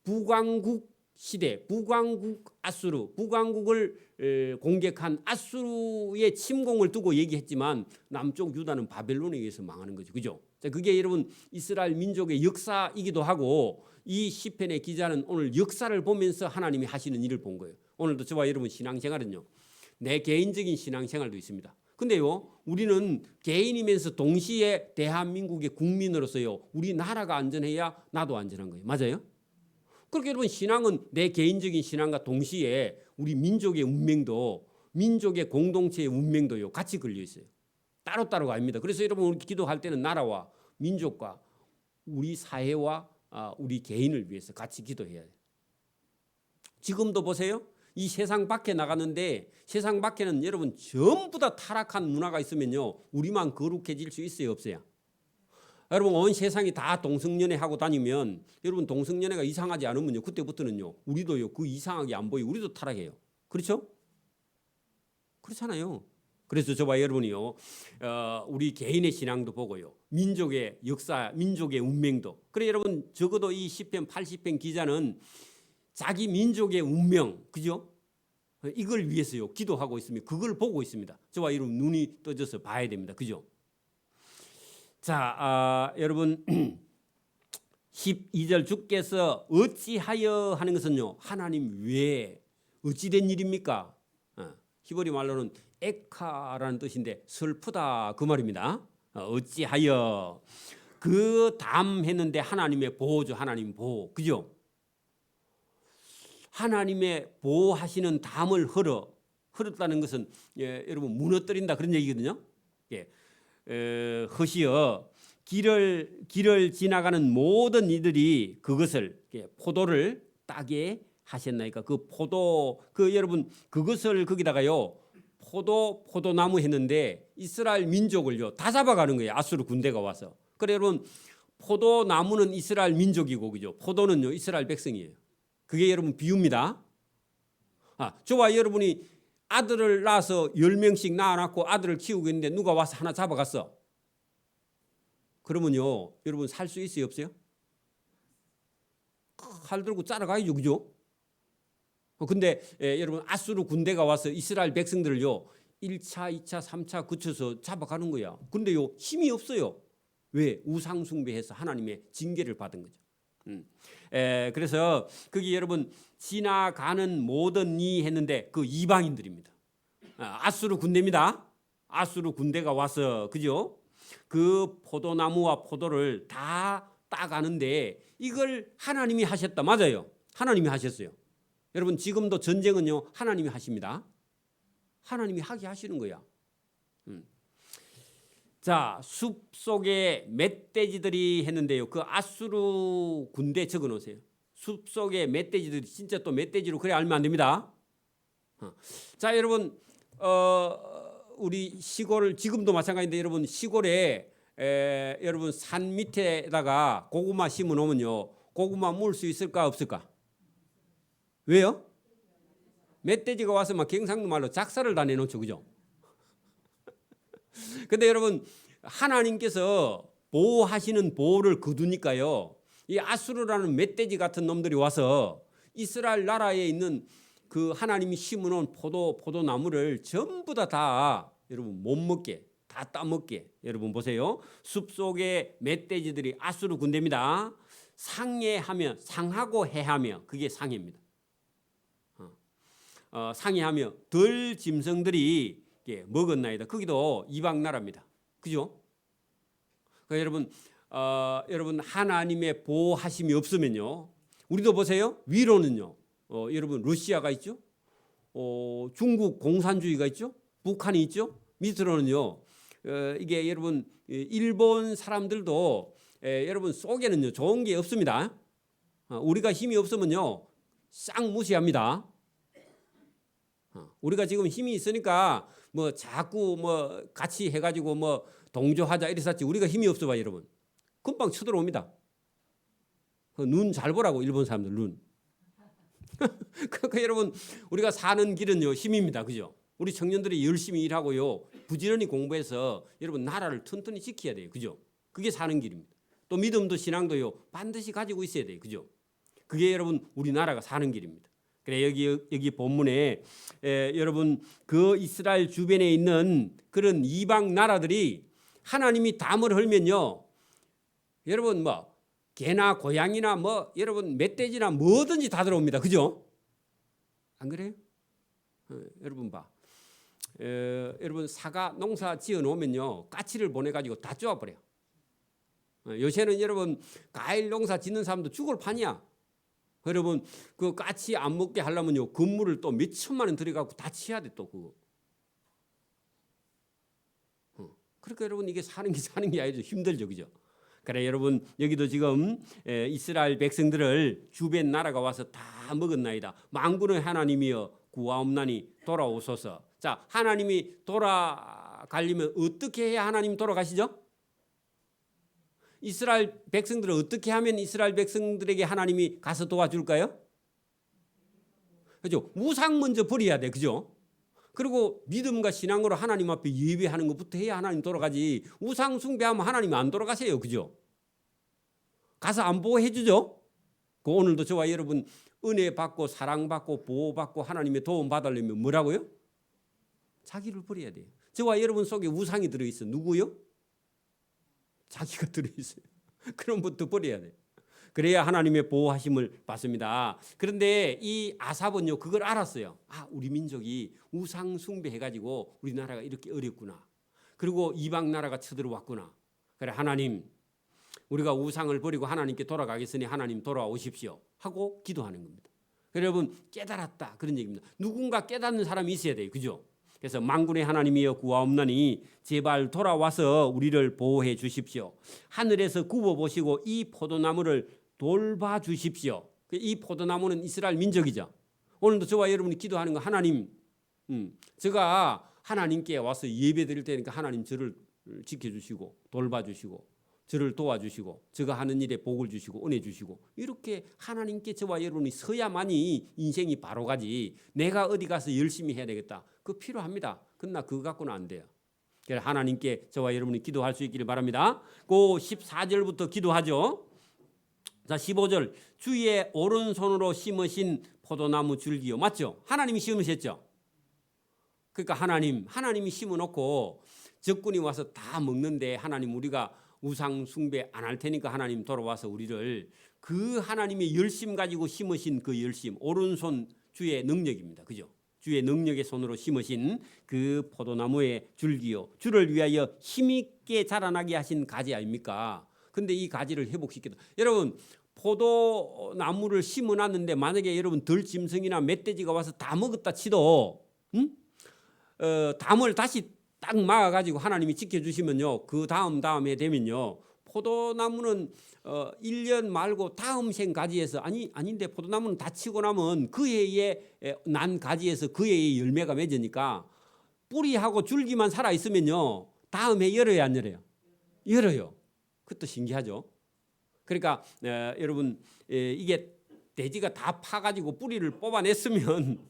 북왕국 시대, 북왕국 아수르, 북왕국을 공격한 아수르의 침공을 두고 얘기했지만 남쪽 유다는 바벨론에 의해서 망하는 거죠. 그죠? 그게 여러분 이스라엘 민족의 역사이기도 하고 이 시편의 기자는 오늘 역사를 보면서 하나님이 하시는 일을 본 거예요. 오늘도 저와 여러분 신앙생활은요. 내 개인적인 신앙생활도 있습니다. 근데요. 우리는 개인이면서 동시에 대한민국의 국민으로서요. 우리 나라가 안전해야 나도 안전한 거예요. 맞아요? 그렇게 여러분 신앙은 내 개인적인 신앙과 동시에 우리 민족의 운명도 민족의 공동체의 운명도요. 같이 걸려 있어요. 따로따로가 아닙니다. 그래서 여러분 우리 기도할 때는 나라와 민족과 우리 사회와 우리 개인을 위해서 같이 기도해야 돼요. 지금도 보세요. 이 세상 밖에 나가는데 세상 밖에는 여러분 전부 다 타락한 문화가 있으면요. 우리만 거룩해질 수 있어요? 없어요? 여러분 온 세상이 다 동성연애 하고 다니면 여러분 동성연애가 이상하지 않으면요. 그때부터는요. 우리도요. 그 이상하게 안 보이고 우리도 타락해요. 그렇죠? 그렇잖아요. 그래서 저와 여러분이요. 우리 개인의 신앙도 보고요. 민족의 역사, 민족의 운명도. 그래 여러분 적어도 이 10편 80편 기자는 자기 민족의 운명, 그죠? 이걸 위해서요. 기도하고 있으면 그걸 보고 있습니다. 저와 여러분 눈이 떠져서 봐야 됩니다. 그죠? 자, 여러분 12절 주께서 어찌하여 하는 것은요. 하나님 외에 어찌된 일입니까? 히브리 말로는 에카라는 뜻인데 슬프다 그 말입니다. 어찌하여 그 담 했는데 하나님의 보호죠. 하나님 보호. 그죠? 하나님의 보호하시는 담을 헐었다는 것은 여러분 무너뜨린다 그런 얘기거든요. 허시어 길을 지나가는 모든 이들이 그것을 포도를 따게 하셨나이까. 그 포도 여러분 그것을 거기다가요 포도나무 했는데 이스라엘 민족을요 다 잡아가는 거예요. 아수르 군대가 와서. 그래 여러분 포도나무는 이스라엘 민족이고 그죠? 포도는요 이스라엘 백성이에요. 그게 여러분 비유입니다. 저와 여러분이 아들을 낳아서 10명씩 낳아놓고 아들을 키우고 있는데 누가 와서 하나 잡아갔어. 그러면요, 여러분 살 수 있어요, 없어요? 칼 들고 자르가야죠, 그죠? 근데 여러분 아수르 군대가 와서 이스라엘 백성들을요 1차, 2차, 3차 거쳐서 잡아가는 거야. 근데요 힘이 없어요. 왜? 우상 숭배해서 하나님의 징계를 받은 거죠. 그래서 거기 여러분 지나가는 모든 이 했는데 그 이방인들입니다. 아수르 군대입니다. 아수르 군대가 와서 그죠? 그 포도나무와 포도를 다 따가는데 이걸 하나님이 하셨다. 맞아요. 하나님이 하셨어요. 여러분 지금도 전쟁은요 하나님이 하십니다. 하나님이 하게 하시는 거야. 자, 숲 속에 멧돼지들이 했는데요. 그 아수르 군대 적어 놓으세요. 숲 속에 멧돼지들이 진짜 또 멧돼지로 그래 알면 안 됩니다. 자, 여러분 우리 시골 지금도 마찬가지인데 여러분 시골에 여러분 산 밑에다가 고구마 심어 놓으면요. 고구마 물 수 있을까 없을까? 왜요? 멧돼지가 와서 막 경상도 말로 작사를 다 내놓죠. 그죠? 근데 여러분 하나님께서 보호하시는 보호를 거두니까요. 이 아수르라는 멧돼지 같은 놈들이 와서 이스라엘 나라에 있는 그 하나님이 심어놓은 포도나무를 전부 다 여러분 못 먹게 다 따먹게. 여러분 보세요. 숲속에 멧돼지들이 아수르 군대입니다. 상해하며 상하고 해하며 그게 상해입니다. 상해하며 덜 짐승들이 먹었나이다. 거기도 이방 나라입니다. 그죠? 그러니까 여러분 하나님의 보호하심이 없으면요. 우리도 보세요. 위로는요. 여러분 러시아가 있죠. 중국 공산주의가 있죠. 북한이 있죠. 밑으로는요. 이게 여러분 일본 사람들도 여러분 속에는요 좋은 게 없습니다. 우리가 힘이 없으면요 싹 무시합니다. 우리가 지금 힘이 있으니까 뭐 자꾸 뭐 같이 해가지고 뭐 동조하자 이랬었지. 우리가 힘이 없어 봐 여러분. 금방 쳐들어옵니다. 눈 잘 보라고 일본 사람들 눈. 그러니까 여러분 우리가 사는 길은요 힘입니다. 그죠? 우리 청년들이 열심히 일하고요 부지런히 공부해서 여러분 나라를 튼튼히 지켜야 돼요. 그죠? 그게 사는 길입니다. 또 믿음도 신앙도요 반드시 가지고 있어야 돼요. 그죠? 그게 여러분 우리나라가 사는 길입니다. 그래 여기 본문에 여러분 그 이스라엘 주변에 있는 그런 이방 나라들이 하나님이 담을 헐면요 여러분 뭐 개나 고양이나 뭐 여러분 멧돼지나 뭐든지 다 들어옵니다. 그죠? 안 그래요? 여러분 봐. 여러분 사과 농사 지어 놓으면요 까치를 보내가지고 다 쪼아버려. 요새는 여러분 과일 농사 짓는 사람도 죽을 판이야. 여러분 그 까치 안 먹게 하려면요 건물을 또 몇 천만 원 들여갖고 다 치야 돼 또 그거. 그러니까 여러분 이게 사는 게 아니죠. 힘들죠, 그죠? 그래 여러분 여기도 지금 이스라엘 백성들을 주변 나라가 와서 다 먹었나이다. 만군의 하나님이여 구하옵나니 돌아오소서. 자 하나님이 돌아가려면 어떻게 해야 하나님 돌아가시죠? 이스라엘 백성들을 어떻게 하면 이스라엘 백성들에게 하나님이 가서 도와줄까요? 그죠? 우상 먼저 버려야 돼. 그죠? 그리고 믿음과 신앙으로 하나님 앞에 예배하는 것부터 해야 하나님 돌아가지. 우상 숭배하면 하나님이 안 돌아가세요. 그죠? 가서 안 보호해 주죠? 그 오늘도 저와 여러분 은혜 받고 사랑받고 보호받고 하나님의 도움 받으려면 뭐라고요? 자기를 버려야 돼요. 저와 여러분 속에 우상이 들어있어. 누구요? 자기가 들어있어요. 그런 것도 버려야 돼요. 그래야 하나님의 보호하심을 받습니다. 그런데 이 아삽은요 그걸 알았어요. 아 우리 민족이 우상 숭배해가지고 우리나라가 이렇게 어렵구나. 그리고 이방 나라가 쳐들어왔구나. 그래 하나님 우리가 우상을 버리고 하나님께 돌아가겠으니 하나님 돌아오십시오 하고 기도하는 겁니다. 여러분 깨달았다 그런 얘기입니다. 누군가 깨닫는 사람이 있어야 돼요. 그죠? 그래서 만군의 하나님이여 구하옵나니 제발 돌아와서 우리를 보호해 주십시오. 하늘에서 굽어보시고 이 포도나무를 돌봐 주십시오. 이 포도나무는 이스라엘 민족이죠. 오늘도 저와 여러분이 기도하는 거 하나님 제가 하나님께 와서 예배 드릴 테니까 하나님 저를 지켜주시고 돌봐주시고 저를 도와주시고 저가 하는 일에 복을 주시고 은혜 주시고 이렇게 하나님께 저와 여러분이 서야만이 인생이 바로 가지. 내가 어디 가서 열심히 해야 되겠다. 그거 필요합니다. 그러나 그거 갖고는 안 돼요. 그래서 하나님께 저와 여러분이 기도할 수 있기를 바랍니다. 그 14절부터 기도하죠. 자, 15절. 주의 오른손으로 심으신 포도나무 줄기요. 맞죠? 하나님이 심으셨죠? 그러니까 하나님이 심어놓고 적군이 와서 다 먹는데 하나님 우리가 우상 숭배 안 할 테니까 하나님 돌아와서 우리를 그 하나님의 열심 가지고 심으신 그 열심, 오른손 주의 능력입니다. 그죠? 주의 능력의 손으로 심으신 그 포도나무의 줄기요. 주를 위하여 힘있게 자라나게 하신 가지 아닙니까? 근데 이 가지를 회복시키다. 여러분 포도나무를 심어놨는데 만약에 여러분 들짐승이나 멧돼지가 와서 다 먹었다 치도 담을 다시 딱 막아가지고 하나님이 지켜주시면요. 그 다음에 되면요. 포도나무는 1년 말고 다음 생 가지에서 아닌데 포도나무는 다치고 나면 그 해에 난 가지에서 그 해에 열매가 맺으니까 뿌리하고 줄기만 살아 있으면요. 다음 해 열어야 안 열어요? 열어요. 그것도 신기하죠. 그러니까 여러분 이게 돼지가 다 파가지고 뿌리를 뽑아냈으면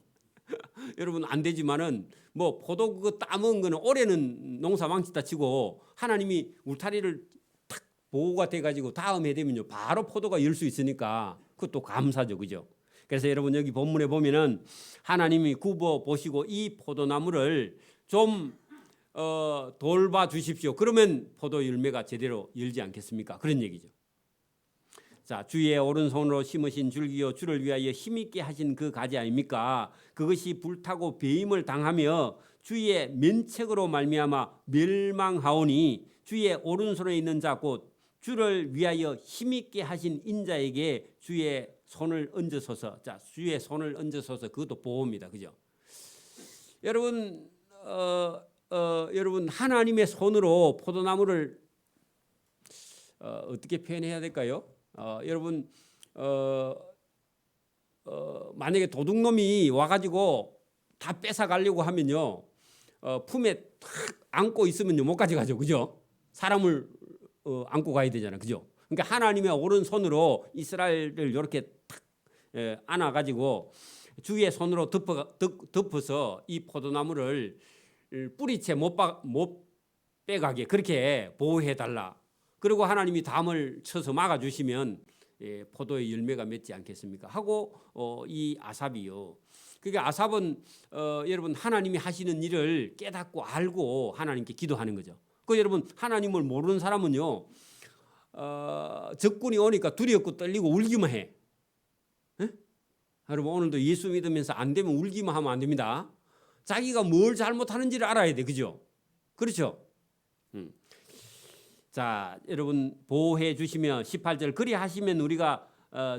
여러분 안 되지만은 뭐 포도 그거 따먹은 거는 올해는 농사 망치다 치고 하나님이 울타리를 탁 보호가 돼가지고 다음에 되면요 바로 포도가 열 수 있으니까 그것도 감사죠, 그죠? 그래서 여러분 여기 본문에 보면은 하나님이 굽어 보시고 이 포도나무를 좀 돌봐 주십시오. 그러면 포도 열매가 제대로 열지 않겠습니까? 그런 얘기죠. 자, 주의 오른손으로 심으신 줄기요 주를 위하여 힘있게 하신 그 가지 아닙니까? 그것이 불타고 배임을 당하며 주의 면책으로 말미암아 멸망하오니 주의 오른손에 있는 자 곧 주를 위하여 힘있게 하신 인자에게 주의 손을 얹으소서. 자, 주의 손을 얹으소서. 그것도 보호입니다. 그죠? 여러분 여러분 하나님의 손으로 포도나무를 어떻게 표현해야 될까요? 여러분 만약에 도둑놈이 와가지고 다 뺏어가려고 하면요 품에 탁 안고 있으면요 못 가져가죠, 그죠? 사람을 안고 가야 되잖아, 그죠? 그러니까 하나님의 오른손으로 이스라엘을 이렇게 탁 안아가지고 주의 손으로 덮어서 이 포도나무를 뿌리채 못 빼가게 그렇게 보호해달라. 그리고 하나님이 담을 쳐서 막아주시면 포도의 열매가 맺지 않겠습니까? 하고 이 아삽이요. 그러니까 아삽은 여러분 하나님이 하시는 일을 깨닫고 알고 하나님께 기도하는 거죠. 그 여러분 하나님을 모르는 사람은요 적군이 오니까 두렵고 떨리고 울기만 해. 에? 여러분 오늘도 예수 믿으면서 안 되면 울기만 하면 안 됩니다. 자기가 뭘 잘못하는지를 알아야 돼, 그죠? 그렇죠? 자, 여러분 보호해 주시며 18절 그리하시면 우리가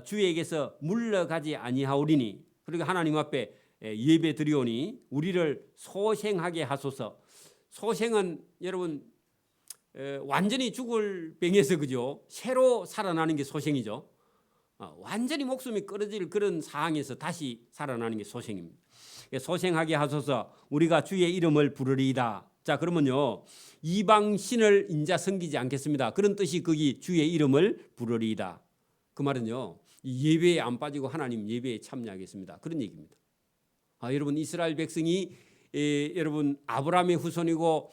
주에게서 물러가지 아니하오리니 그리고 하나님 앞에 예배 드리오니 우리를 소생하게 하소서. 소생은 여러분 완전히 죽을 병에서 그죠? 새로 살아나는 게 소생이죠. 완전히 목숨이 끊어질 그런 상황에서 다시 살아나는 게 소생입니다. 소생하게 하소서. 우리가 주의 이름을 부르리이다. 자, 그러면요 이방 신을 인자 섬기지 않겠습니다. 그런 뜻이 거기 주의 이름을 부르리이다. 그 말은요 예배에 안 빠지고 하나님 예배에 참여하겠습니다. 그런 얘기입니다. 여러분 이스라엘 백성이 여러분 아브라함의 후손이고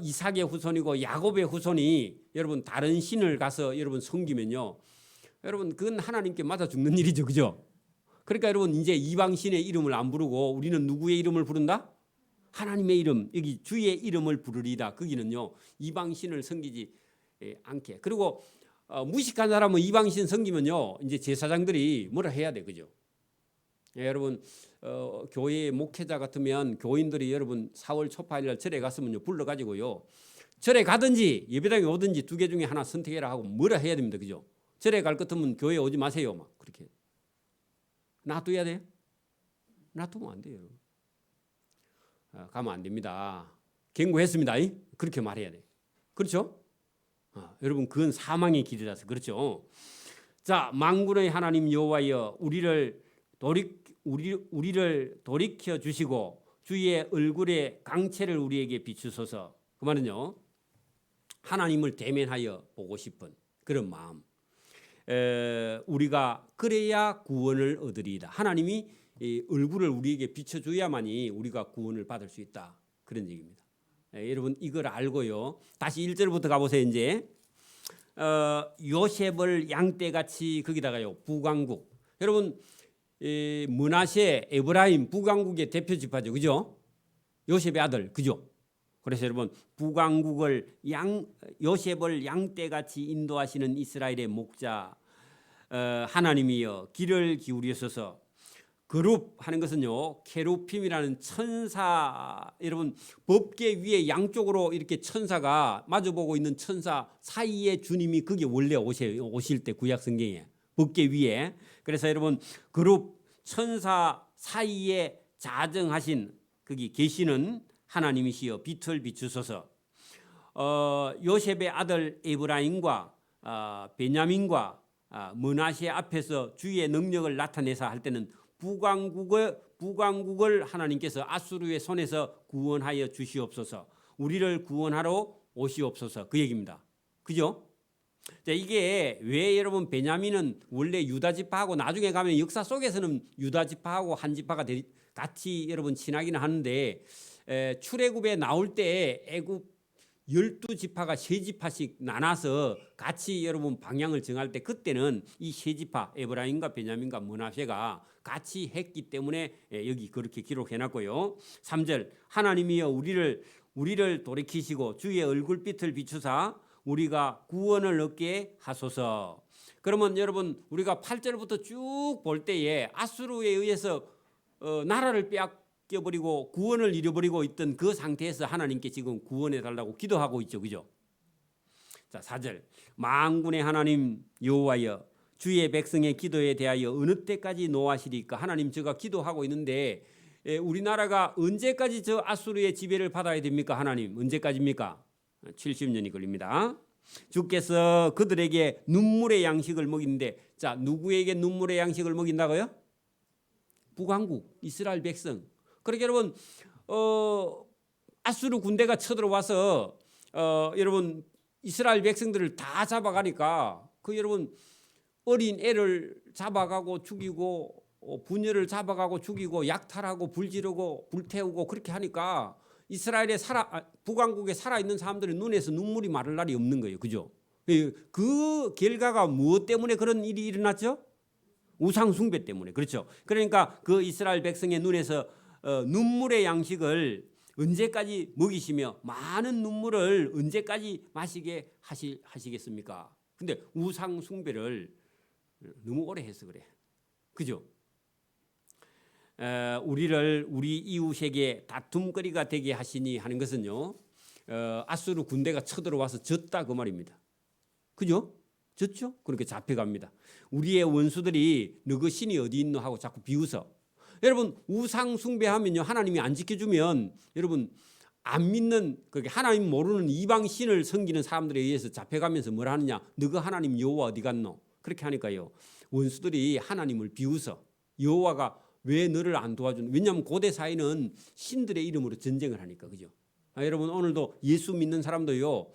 이삭의 후손이고 야곱의 후손이 여러분 다른 신을 가서 여러분 섬기면요 여러분 그건 하나님께 맞아 죽는 일이죠, 그죠? 그러니까 여러분 이제 이방 신의 이름을 안 부르고 우리는 누구의 이름을 부른다? 하나님의 이름, 여기 주의 이름을 부르리다. 거기는요 이방신을 섬기지 않게. 그리고 무식한 사람은 이방신 섬기면요 이제 제사장들이 뭐라 해야 돼, 그죠? 여러분 교회 목회자 같으면 교인들이 여러분 4월 초파일날 절에 갔으면요 불러가지고요 절에 가든지 예배당에 오든지 두 개 중에 하나 선택해라 하고 뭐라 해야 됩니다, 그죠? 절에 갈 것 같으면 교회 오지 마세요, 막 그렇게 놔둬야 돼요? 놔두면 안 돼요. 가면 안 됩니다. 경고했습니다. 그렇게 말해야 돼. 그렇죠? 여러분 그건 사망의 길이라서 그렇죠. 자, 만군의 하나님 여호와여 우리를 돌이켜 주시고 주의 얼굴의 강체를 우리에게 비추소서. 그 말은요 하나님을 대면하여 보고 싶은 그런 마음. 우리가 그래야 구원을 얻으리이다. 하나님이 이 얼굴을 우리에게 비춰줘야만이 우리가 구원을 받을 수 있다. 그런 얘기입니다. 여러분 이걸 알고요. 다시 1절부터 가보세요. 이제 요셉을 양떼같이 거기다가요 북왕국. 여러분 므낫세, 에브라임 북왕국의 대표 지파죠, 그죠? 요셉의 아들, 그죠? 그래서 여러분 북왕국을 요셉을 양떼같이 인도하시는 이스라엘의 목자 하나님이여 길을 기울이셔서 그룹 하는 것은요 케루빔이라는 천사 여러분 법계 위에 양쪽으로 이렇게 천사가 마주보고 있는 천사 사이에 주님이 그게 원래 오실 때 구약 성경에 법계 위에 그래서 여러분 그룹 천사 사이에 자정하신 거기 계시는 하나님이시여 빛을 비추소서. 요셉의 아들 에브라임과 베냐민과 므낫세 앞에서 주의 능력을 나타내사 할 때는 북왕국을 하나님께서 아수르의 손에서 구원하여 주시옵소서. 우리를 구원하러 오시옵소서. 그 얘기입니다. 그죠? 자, 이게 왜 여러분 베냐민은 원래 유다 지파하고 나중에 가면 역사 속에서는 유다 지파하고 한 지파가 같이 여러분 친하기는 하는데 출애굽에 나올 때 애굽 12지파가 3지파씩 나눠서 같이 여러분 방향을 정할 때 그때는 이 3지파 에브라임과 베냐민과 므낫세가 같이 했기 때문에 여기 그렇게 기록해놨고요. 3절 하나님이여 우리를 돌이키시고 주의 얼굴빛을 비추사 우리가 구원을 얻게 하소서. 그러면 여러분 우리가 8절부터 쭉 볼 때에 아수르에 의해서 나라를 빼앗겨버리고 구원을 잃어버리고 있던 그 상태에서 하나님께 지금 구원해 달라고 기도하고 있죠, 그죠? 자, 4절 만군의 하나님 여호와여 주의 백성의 기도에 대하여 어느 때까지 노하시리까? 하나님 제가 기도하고 있는데 우리나라가 언제까지 저 아수르의 지배를 받아야 됩니까? 하나님 언제까지입니까? 70년이 걸립니다. 주께서 그들에게 눈물의 양식을 먹이는데 자 누구에게 눈물의 양식을 먹인다고요? 북왕국 이스라엘 백성. 그러니까 여러분 아수르 군대가 쳐들어와서 여러분 이스라엘 백성들을 다 잡아가니까 그 여러분 어린 애를 잡아가고 죽이고 부녀를 잡아가고 죽이고 약탈하고 불지르고 불태우고 그렇게 하니까 이스라엘의 북왕국에 살아있는 사람들의 눈에서 눈물이 마를 날이 없는 거예요. 그죠? 그 결과가 무엇 때문에 그런 일이 일어났죠? 우상 숭배 때문에. 그렇죠? 그러니까 그 이스라엘 백성의 눈에서 눈물의 양식을 언제까지 먹이시며 많은 눈물을 언제까지 마시게 하시겠습니까? 근데 우상 숭배를 너무 오래 해서 그래. 그죠? 우리 이웃에게 다툼거리가 되게 하시니 하는 것은요 아수르 군대가 쳐들어와서 졌다 그 말입니다. 그죠? 졌죠? 그렇게 잡혀갑니다. 우리의 원수들이 너그 신이 어디 있노 하고 자꾸 비웃어. 여러분 우상 숭배하면요 하나님이 안 지켜주면 여러분 안 믿는 그렇게 하나님 모르는 이방 신을 섬기는 사람들에 의해서 잡혀가면서 뭘 하느냐? 너그 하나님 여호와 어디 갔노? 그렇게 하니까요 원수들이 하나님을 비웃어. 여호와가 왜 너를 안 도와주는? 왜냐하면 고대 사회는 신들의 이름으로 전쟁을 하니까. 그죠? 여러분 오늘도 예수 믿는 사람도요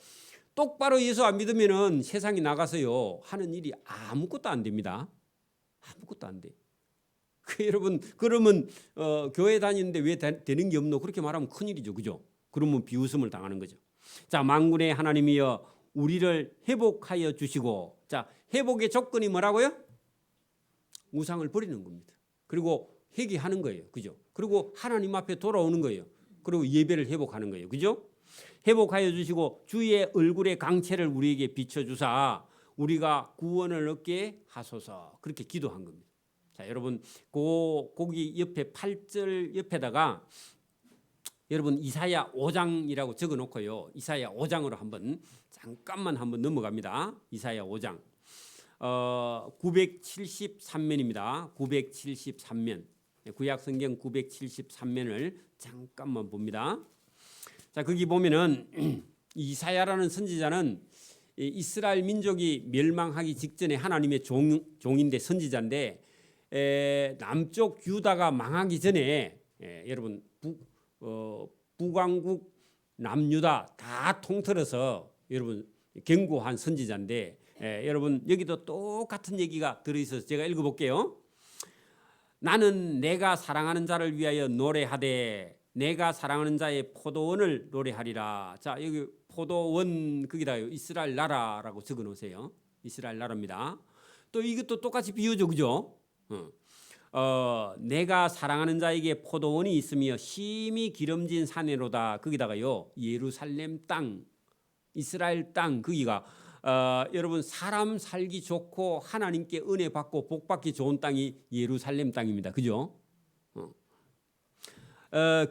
똑바로 예수 안 믿으면은 세상에 나가서요 하는 일이 아무것도 안 됩니다. 아무것도 안 돼. 여러분 그러면 교회 다니는데 왜 되는 게 없노? 그렇게 말하면 큰일이죠. 그죠? 그러면 비웃음을 당하는 거죠. 자, 만군의 하나님이여 우리를 회복하여 주시고. 자, 회복의 조건이 뭐라고요? 우상을 버리는 겁니다. 그리고 회개하는 거예요. 그죠? 그리고 하나님 앞에 돌아오는 거예요. 그리고 예배를 회복하는 거예요. 그죠? 회복하여 주시고 주의 얼굴의 강체를 우리에게 비춰주사 우리가 구원을 얻게 하소서. 그렇게 기도한 겁니다. 자, 여러분 거기 옆에 8절 옆에다가 여러분 이사야 5장이라고 적어놓고요. 이사야 5장으로 잠깐만 넘어갑니다. 이사야 5장 973면입니다. 973면 구약성경 973면을 잠깐만 봅니다. 자, 거기 보면은 이사야라는 선지자는 이스라엘 민족이 멸망하기 직전에 하나님의 종인데 선지자인데 남쪽 유다가 망하기 전에 여러분 북왕국 남유다 다 통틀어서 여러분 견고한 선지자인데 여러분 여기도 똑같은 얘기가 들어있어서 제가 읽어볼게요. 나는 내가 사랑하는 자를 위하여 노래하되 내가 사랑하는 자의 포도원을 노래하리라. 자, 여기 포도원 거기다 이스라엘 나라라고 적어 놓으세요. 이스라엘 나라입니다. 또 이것도 똑같이 비유죠, 그죠? 내가 사랑하는 자에게 포도원이 있으며 심히 기름진 산에로다. 거기다가요 예루살렘 땅, 이스라엘 땅 거기가 여러분 사람 살기 좋고 하나님께 은혜 받고 복 받기 좋은 땅이 예루살렘 땅입니다. 그죠?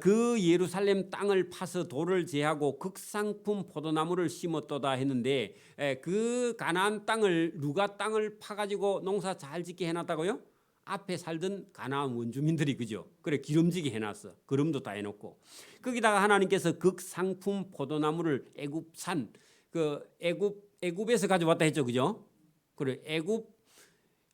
그 예루살렘 땅을 파서 돌을 제하고 극상품 포도나무를 심었도다 했는데 그 가나안 땅을 누가 땅을 파가지고 농사 잘 짓게 해놨다고요? 앞에 살던 가나안 원주민들이 그죠? 그래 기름지게 해놨어. 거름도 다 해놓고 거기다가 하나님께서 극상품 포도나무를 애굽산 그 애굽에서 가져왔다 했죠, 그죠? 그래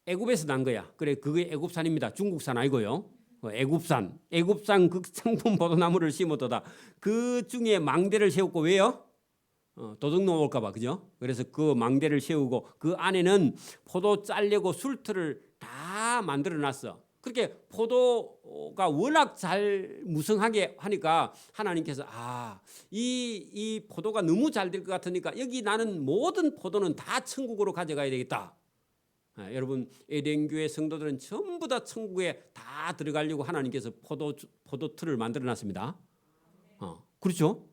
애굽에서 난 거야. 그래 그게 애굽산입니다. 중국산 아니고요. 애굽산 극상품 포도나무를 심었도다. 그 중에 망대를 세웠고 왜요? 도둑 넘어올까봐 그죠? 그래서 그 망대를 세우고 그 안에는 포도 짜려고 술틀을 다 만들어놨어. 그렇게 포도가 워낙 잘 무성하게 하니까 하나님께서 이 포도가 너무 잘 될 것 같으니까 여기 나는 모든 포도는 다 천국으로 가져가야 되겠다. 여러분 에덴교회 성도들은 전부 다 천국에 다 들어가려고 하나님께서 포도 틀을 만들어놨습니다. 그렇죠?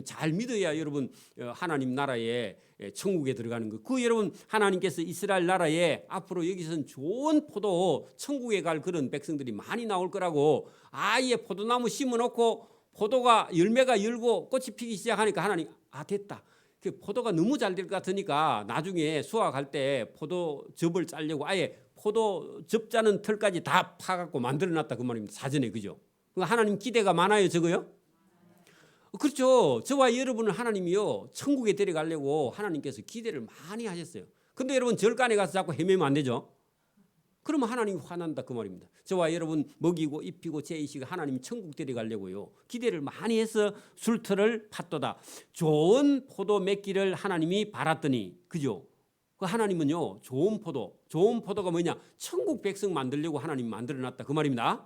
잘 믿어야 여러분 하나님 나라에 천국에 들어가는 거. 그 여러분 하나님께서 이스라엘 나라에 앞으로 여기서는 좋은 포도 천국에 갈 그런 백성들이 많이 나올 거라고 아예 포도나무 심어놓고 포도가 열매가 열고 꽃이 피기 시작하니까 하나님 됐다. 그 포도가 너무 잘 될 것 같으니까 나중에 수확할 때 포도즙을 짜려고 아예 포도즙 짜는 털까지 다 파갖고 만들어놨다 그 말입니다. 사전에 그죠? 하나님 기대가 많아요, 저거요? 그렇죠. 저와 여러분을 하나님이요 천국에 데려가려고 하나님께서 기대를 많이 하셨어요. 근데 여러분 절간에 가서 자꾸 헤매면 안 되죠. 그러면 하나님이 화난다 그 말입니다. 저와 여러분 먹이고 입히고 제이시고 하나님이 천국 데려가려고요 기대를 많이 해서 술틀을 팠도다. 좋은 포도 맺기를 하나님이 바랐더니 그죠? 그 하나님은요 좋은 포도가 뭐냐? 천국 백성 만들려고 하나님이 만들어놨다 그 말입니다.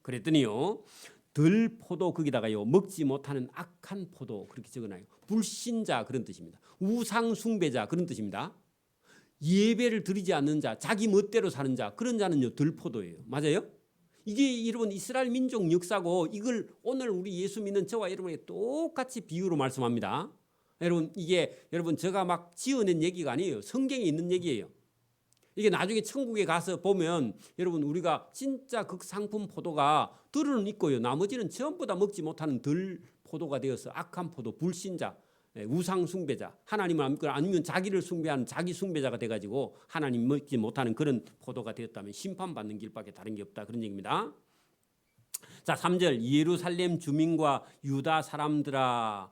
그랬더니요 들 포도 거기다가요 먹지 못하는 악한 포도 그렇게 적어놔요. 불신자 그런 뜻입니다. 우상 숭배자 그런 뜻입니다. 예배를 드리지 않는 자, 자기 멋대로 사는 자 그런 자는요 들포도예요. 맞아요? 이게 여러분 이스라엘 민족 역사고 이걸 오늘 우리 예수 믿는 저와 여러분에게 똑같이 비유로 말씀합니다. 여러분 이게 여러분 제가 막 지어낸 얘기가 아니에요. 성경에 있는 얘기예요. 이게 나중에 천국에 가서 보면 여러분 우리가 진짜 극상품 포도가 들은 있고요. 나머지는 전부 다 먹지 못하는 들 포도가 되어서 악한 포도, 불신자, 우상 숭배자, 하나님을 안 믿고 아니면 자기를 숭배하는 자기 숭배자가 돼가지고 하나님 먹지 못하는 그런 포도가 되었다면 심판받는 길밖에 다른 게 없다 그런 얘기입니다. 자 3절 예루살렘 주민과 유다 사람들아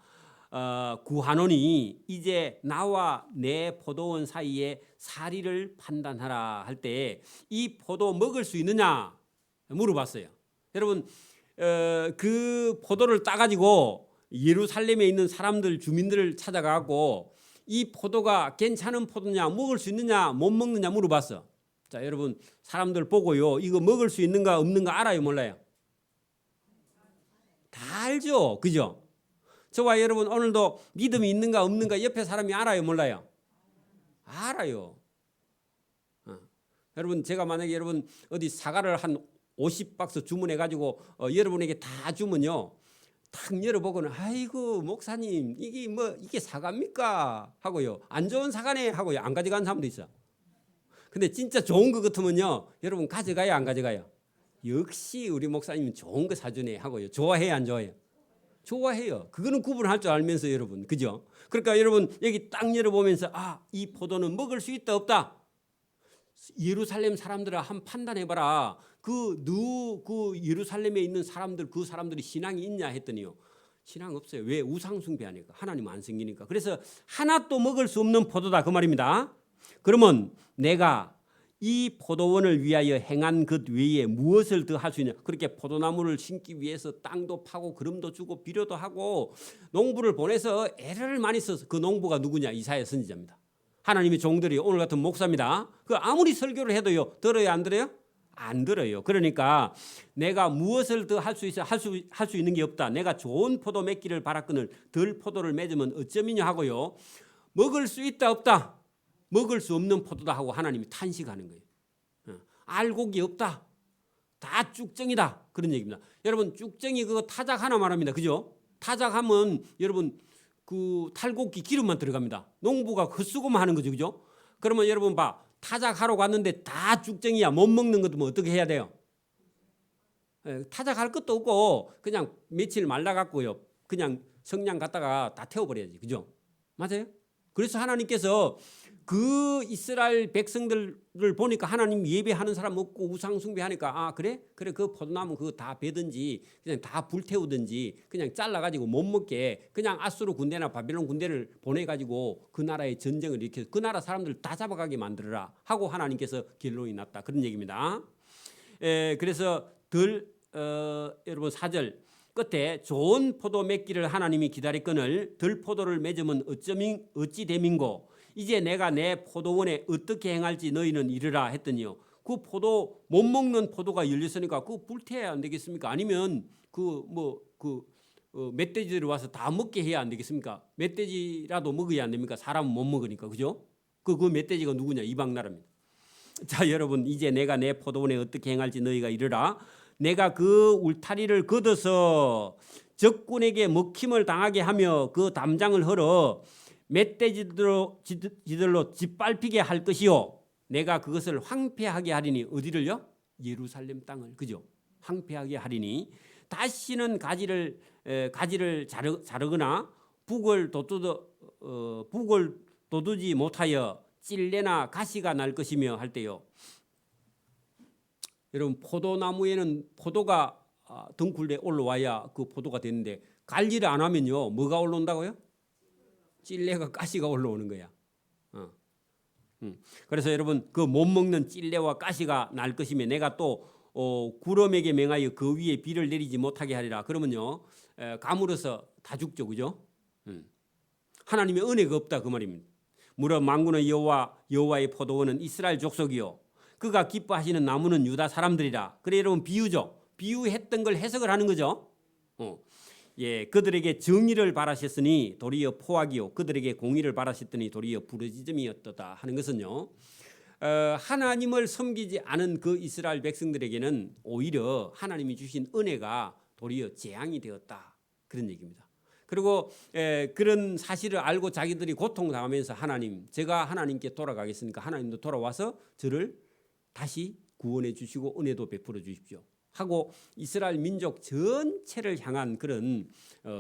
구하노니 이제 나와 내 포도원 사이에 사리를 판단하라 할 때 이 포도 먹을 수 있느냐 물어봤어요. 여러분 그 포도를 따가지고 예루살렘에 있는 사람들 주민들을 찾아가고 이 포도가 괜찮은 포도냐 먹을 수 있느냐 못 먹느냐 물어봤어. 자 여러분 사람들 보고요 이거 먹을 수 있는가 없는가 알아요 몰라요? 다 알죠 그죠? 저와 여러분 오늘도 믿음이 있는가 없는가 옆에 사람이 알아요 몰라요? 알아요. 여러분 제가 만약에 여러분 어디 사과를 한 50박스 주문해 가지고 여러분에게 다 주면요 탁 열어보고는 아이고 목사님 이게 사과입니까 하고요 안 좋은 사과네 하고요 안 가져가는 사람도 있어. 근데 진짜 좋은 거 같으면요 여러분 가져가요 안 가져가요? 역시 우리 목사님은 좋은 거 사주네 하고요 좋아해요 안 좋아해요? 좋아해요. 그거는 구분할 줄 알면서 여러분 그죠? 그러니까 여러분 여기 딱 열어보면서 이 포도는 먹을 수 있다 없다. 예루살렘 사람들아 한번 판단해봐라. 그 예루살렘에 있는 사람들 그 사람들이 신앙이 있냐 했더니요 신앙 없어요. 왜? 우상 숭배하니까 하나님 안 생기니까. 그래서 하나도 먹을 수 없는 포도다 그 말입니다. 그러면 내가 이 포도원을 위하여 행한 것 외에 무엇을 더 할 수 있냐. 그렇게 포도나무를 심기 위해서 땅도 파고 기름도 주고 비료도 하고 농부를 보내서 애를 많이 써서 그 농부가 누구냐? 이사야 선지자입니다. 하나님의 종들이 오늘 같은 목사입니다. 그 아무리 설교를 해도요, 들어요 안 들어요? 안 들어요. 그러니까 내가 무엇을 더 할 수 있어? 할 수 있는 게 없다. 내가 좋은 포도 맺기를 바랐거늘 덜 포도를 맺으면 어쩌미냐 하고요. 먹을 수 있다 없다. 먹을 수 없는 포도다 하고 하나님이 탄식하는 거예요. 알곡이 없다. 다 쭉정이다. 그런 얘기입니다. 여러분 쭉정이 그거 타작 하나 말합니다. 그죠? 타작하면 여러분 그 탈곡기 기름만 들어갑니다. 농부가 헛수고만 하는 거죠. 그죠? 그러면 여러분 봐. 타작하러 갔는데 다 쭉정이야. 못 먹는 것도 뭐 어떻게 해야 돼요? 타작할 것도 없고 그냥 며칠 말라갖고요. 그냥 성냥 갖다가 다 태워버려야지. 그죠? 맞아요? 그래서 하나님께서 그 이스라엘 백성들을 보니까 하나님 예배하는 사람 없고 우상 숭배하니까 아 그래 그 포도나무 그거 다 베든지 그냥 다 불태우든지 그냥 잘라가지고 못 먹게 그냥 아수르 군대나 바빌론 군대를 보내가지고 그 나라의 전쟁을 일으켜서 그 나라 사람들 다 잡아가게 만들어라 하고 하나님께서 결론이 났다 그런 얘기입니다. 그래서 여러분 4절 끝에 좋은 포도 맺기를 하나님이 기다렸거늘 덜 포도를 맺으면 어찌 됨인고 이제 내가 내 포도원에 어떻게 행할지 너희는 이르라 했더니요. 그 포도 못 먹는 포도가 열렸으니까 그 불태워야 안 되겠습니까? 아니면 멧돼지들이 와서 다 먹게 해야 안 되겠습니까? 멧돼지라도 먹어야 안 됩니까? 사람은 못 먹으니까 그죠? 그 멧돼지가 누구냐? 이방 나라입니다. 자 여러분 이제 내가 내 포도원에 어떻게 행할지 너희가 이르라. 내가 그 울타리를 걷어서 적군에게 먹힘을 당하게 하며 그 담장을 헐어 멧돼지들로 짓밟히게 할 것이요. 내가 그것을 황폐하게 하리니 어디를요? 예루살렘 땅을 그죠? 황폐하게 하리니 다시는 가지를 자르거나 북을 돋우지 못하여 찔레나 가시가 날 것이며 할 때요. 여러분 포도나무에는 포도가 덩굴에 올라와야 그 포도가 되는데 관리를 안 하면요 뭐가 올라온다고요? 찔레가 가시가 올라오는 거야. 그래서 여러분 그 못 먹는 찔레와 가시가 날 것이며 내가 또 구름에게 맹하여 그 위에 비를 내리지 못하게 하리라. 그러면요 가물어서 다 죽죠, 그죠? 하나님의 은혜가 없다 그 말입니다. 무릇 만군의 여호와의 포도원은 이스라엘 족속이요 그가 기뻐하시는 나무는 유다 사람들이라. 그래 여러분 비유죠. 비유했던 걸 해석을 하는 거죠. 예, 그들에게 정의를 바라셨으니 도리어 포악이요 그들에게 공의를 바라셨더니 도리어 부르짖음이었도다 하는 것은요. 하나님을 섬기지 않은 그 이스라엘 백성들에게는 오히려 하나님이 주신 은혜가 도리어 재앙이 되었다 그런 얘기입니다. 그리고 그런 사실을 알고 자기들이 고통당하면서 하나님 제가 하나님께 돌아가겠으니까 하나님도 돌아와서 저를 다시 구원해 주시고 은혜도 베풀어 주십시오 하고 이스라엘 민족 전체를 향한 그런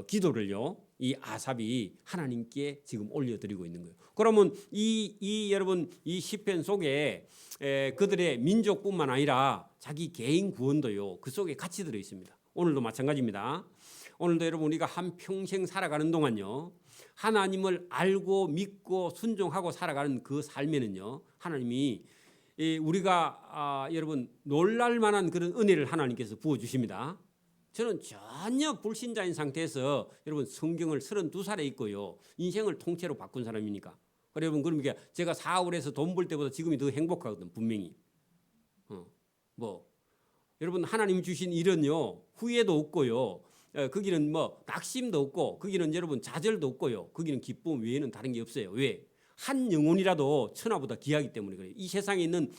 기도를요 이 아삽이 하나님께 지금 올려드리고 있는 거예요. 그러면 여러분 이 시편 속에 그들의 민족뿐만 아니라 자기 개인 구원도요 그 속에 같이 들어 있습니다. 오늘도 마찬가지입니다. 오늘도 여러분 우리가 한 평생 살아가는 동안요 하나님을 알고 믿고 순종하고 살아가는 그 삶에는요 하나님이 우리가 여러분 놀랄 만한 그런 은혜를 하나님께서 부어주십니다. 저는 전혀 불신자인 상태에서 여러분 성경을 32살에 읽고요. 인생을 통째로 바꾼 사람이니까. 여러분 그러니까 제가 사업을 해서 돈 벌 때보다 지금이 더 행복하거든 분명히. 여러분 하나님 주신 일은요 후회도 없고요. 거기는 낙심도 없고 거기는 여러분 좌절도 없고요. 거기는 기쁨 외에는 다른 게 없어요. 왜? 한 영혼이라도 천하보다 귀하기 때문에 그래요. 이 세상에 있는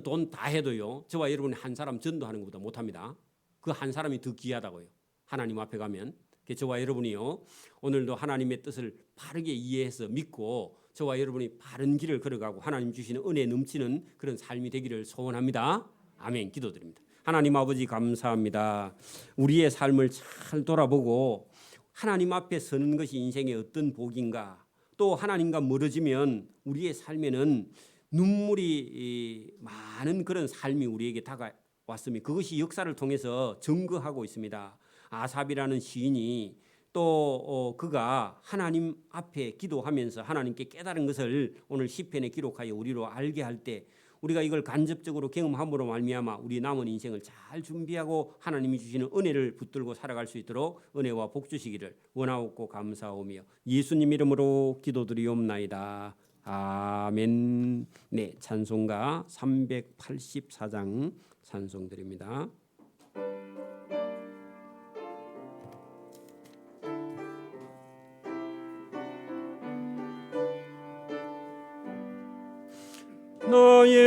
돈 다 해도요. 저와 여러분이 한 사람 전도하는 것보다 못합니다. 그 한 사람이 더 귀하다고요. 하나님 앞에 가면. 저와 여러분이요. 오늘도 하나님의 뜻을 바르게 이해해서 믿고 저와 여러분이 바른 길을 걸어가고 하나님 주시는 은혜 넘치는 그런 삶이 되기를 소원합니다. 아멘. 기도드립니다. 하나님 아버지 감사합니다. 우리의 삶을 잘 돌아보고 하나님 앞에 서는 것이 인생의 어떤 복인가 또 하나님과 멀어지면 우리의 삶에는 눈물이 많은 그런 삶이 우리에게 다가왔으며 그것이 역사를 통해서 증거하고 있습니다. 아삽이라는 시인이 또 그가 하나님 앞에 기도하면서 하나님께 깨달은 것을 오늘 시편에 기록하여 우리로 알게 할 때 우리가 이걸 간접적으로 경험함으로 말미암아 우리 남은 인생을 잘 준비하고 하나님이 주시는 은혜를 붙들고 살아갈 수 있도록 은혜와 복 주시기를 원하옵고 감사하오며 예수님 이름으로 기도드리옵나이다. 아멘. 네, 찬송가 384장 찬송드립니다. 너의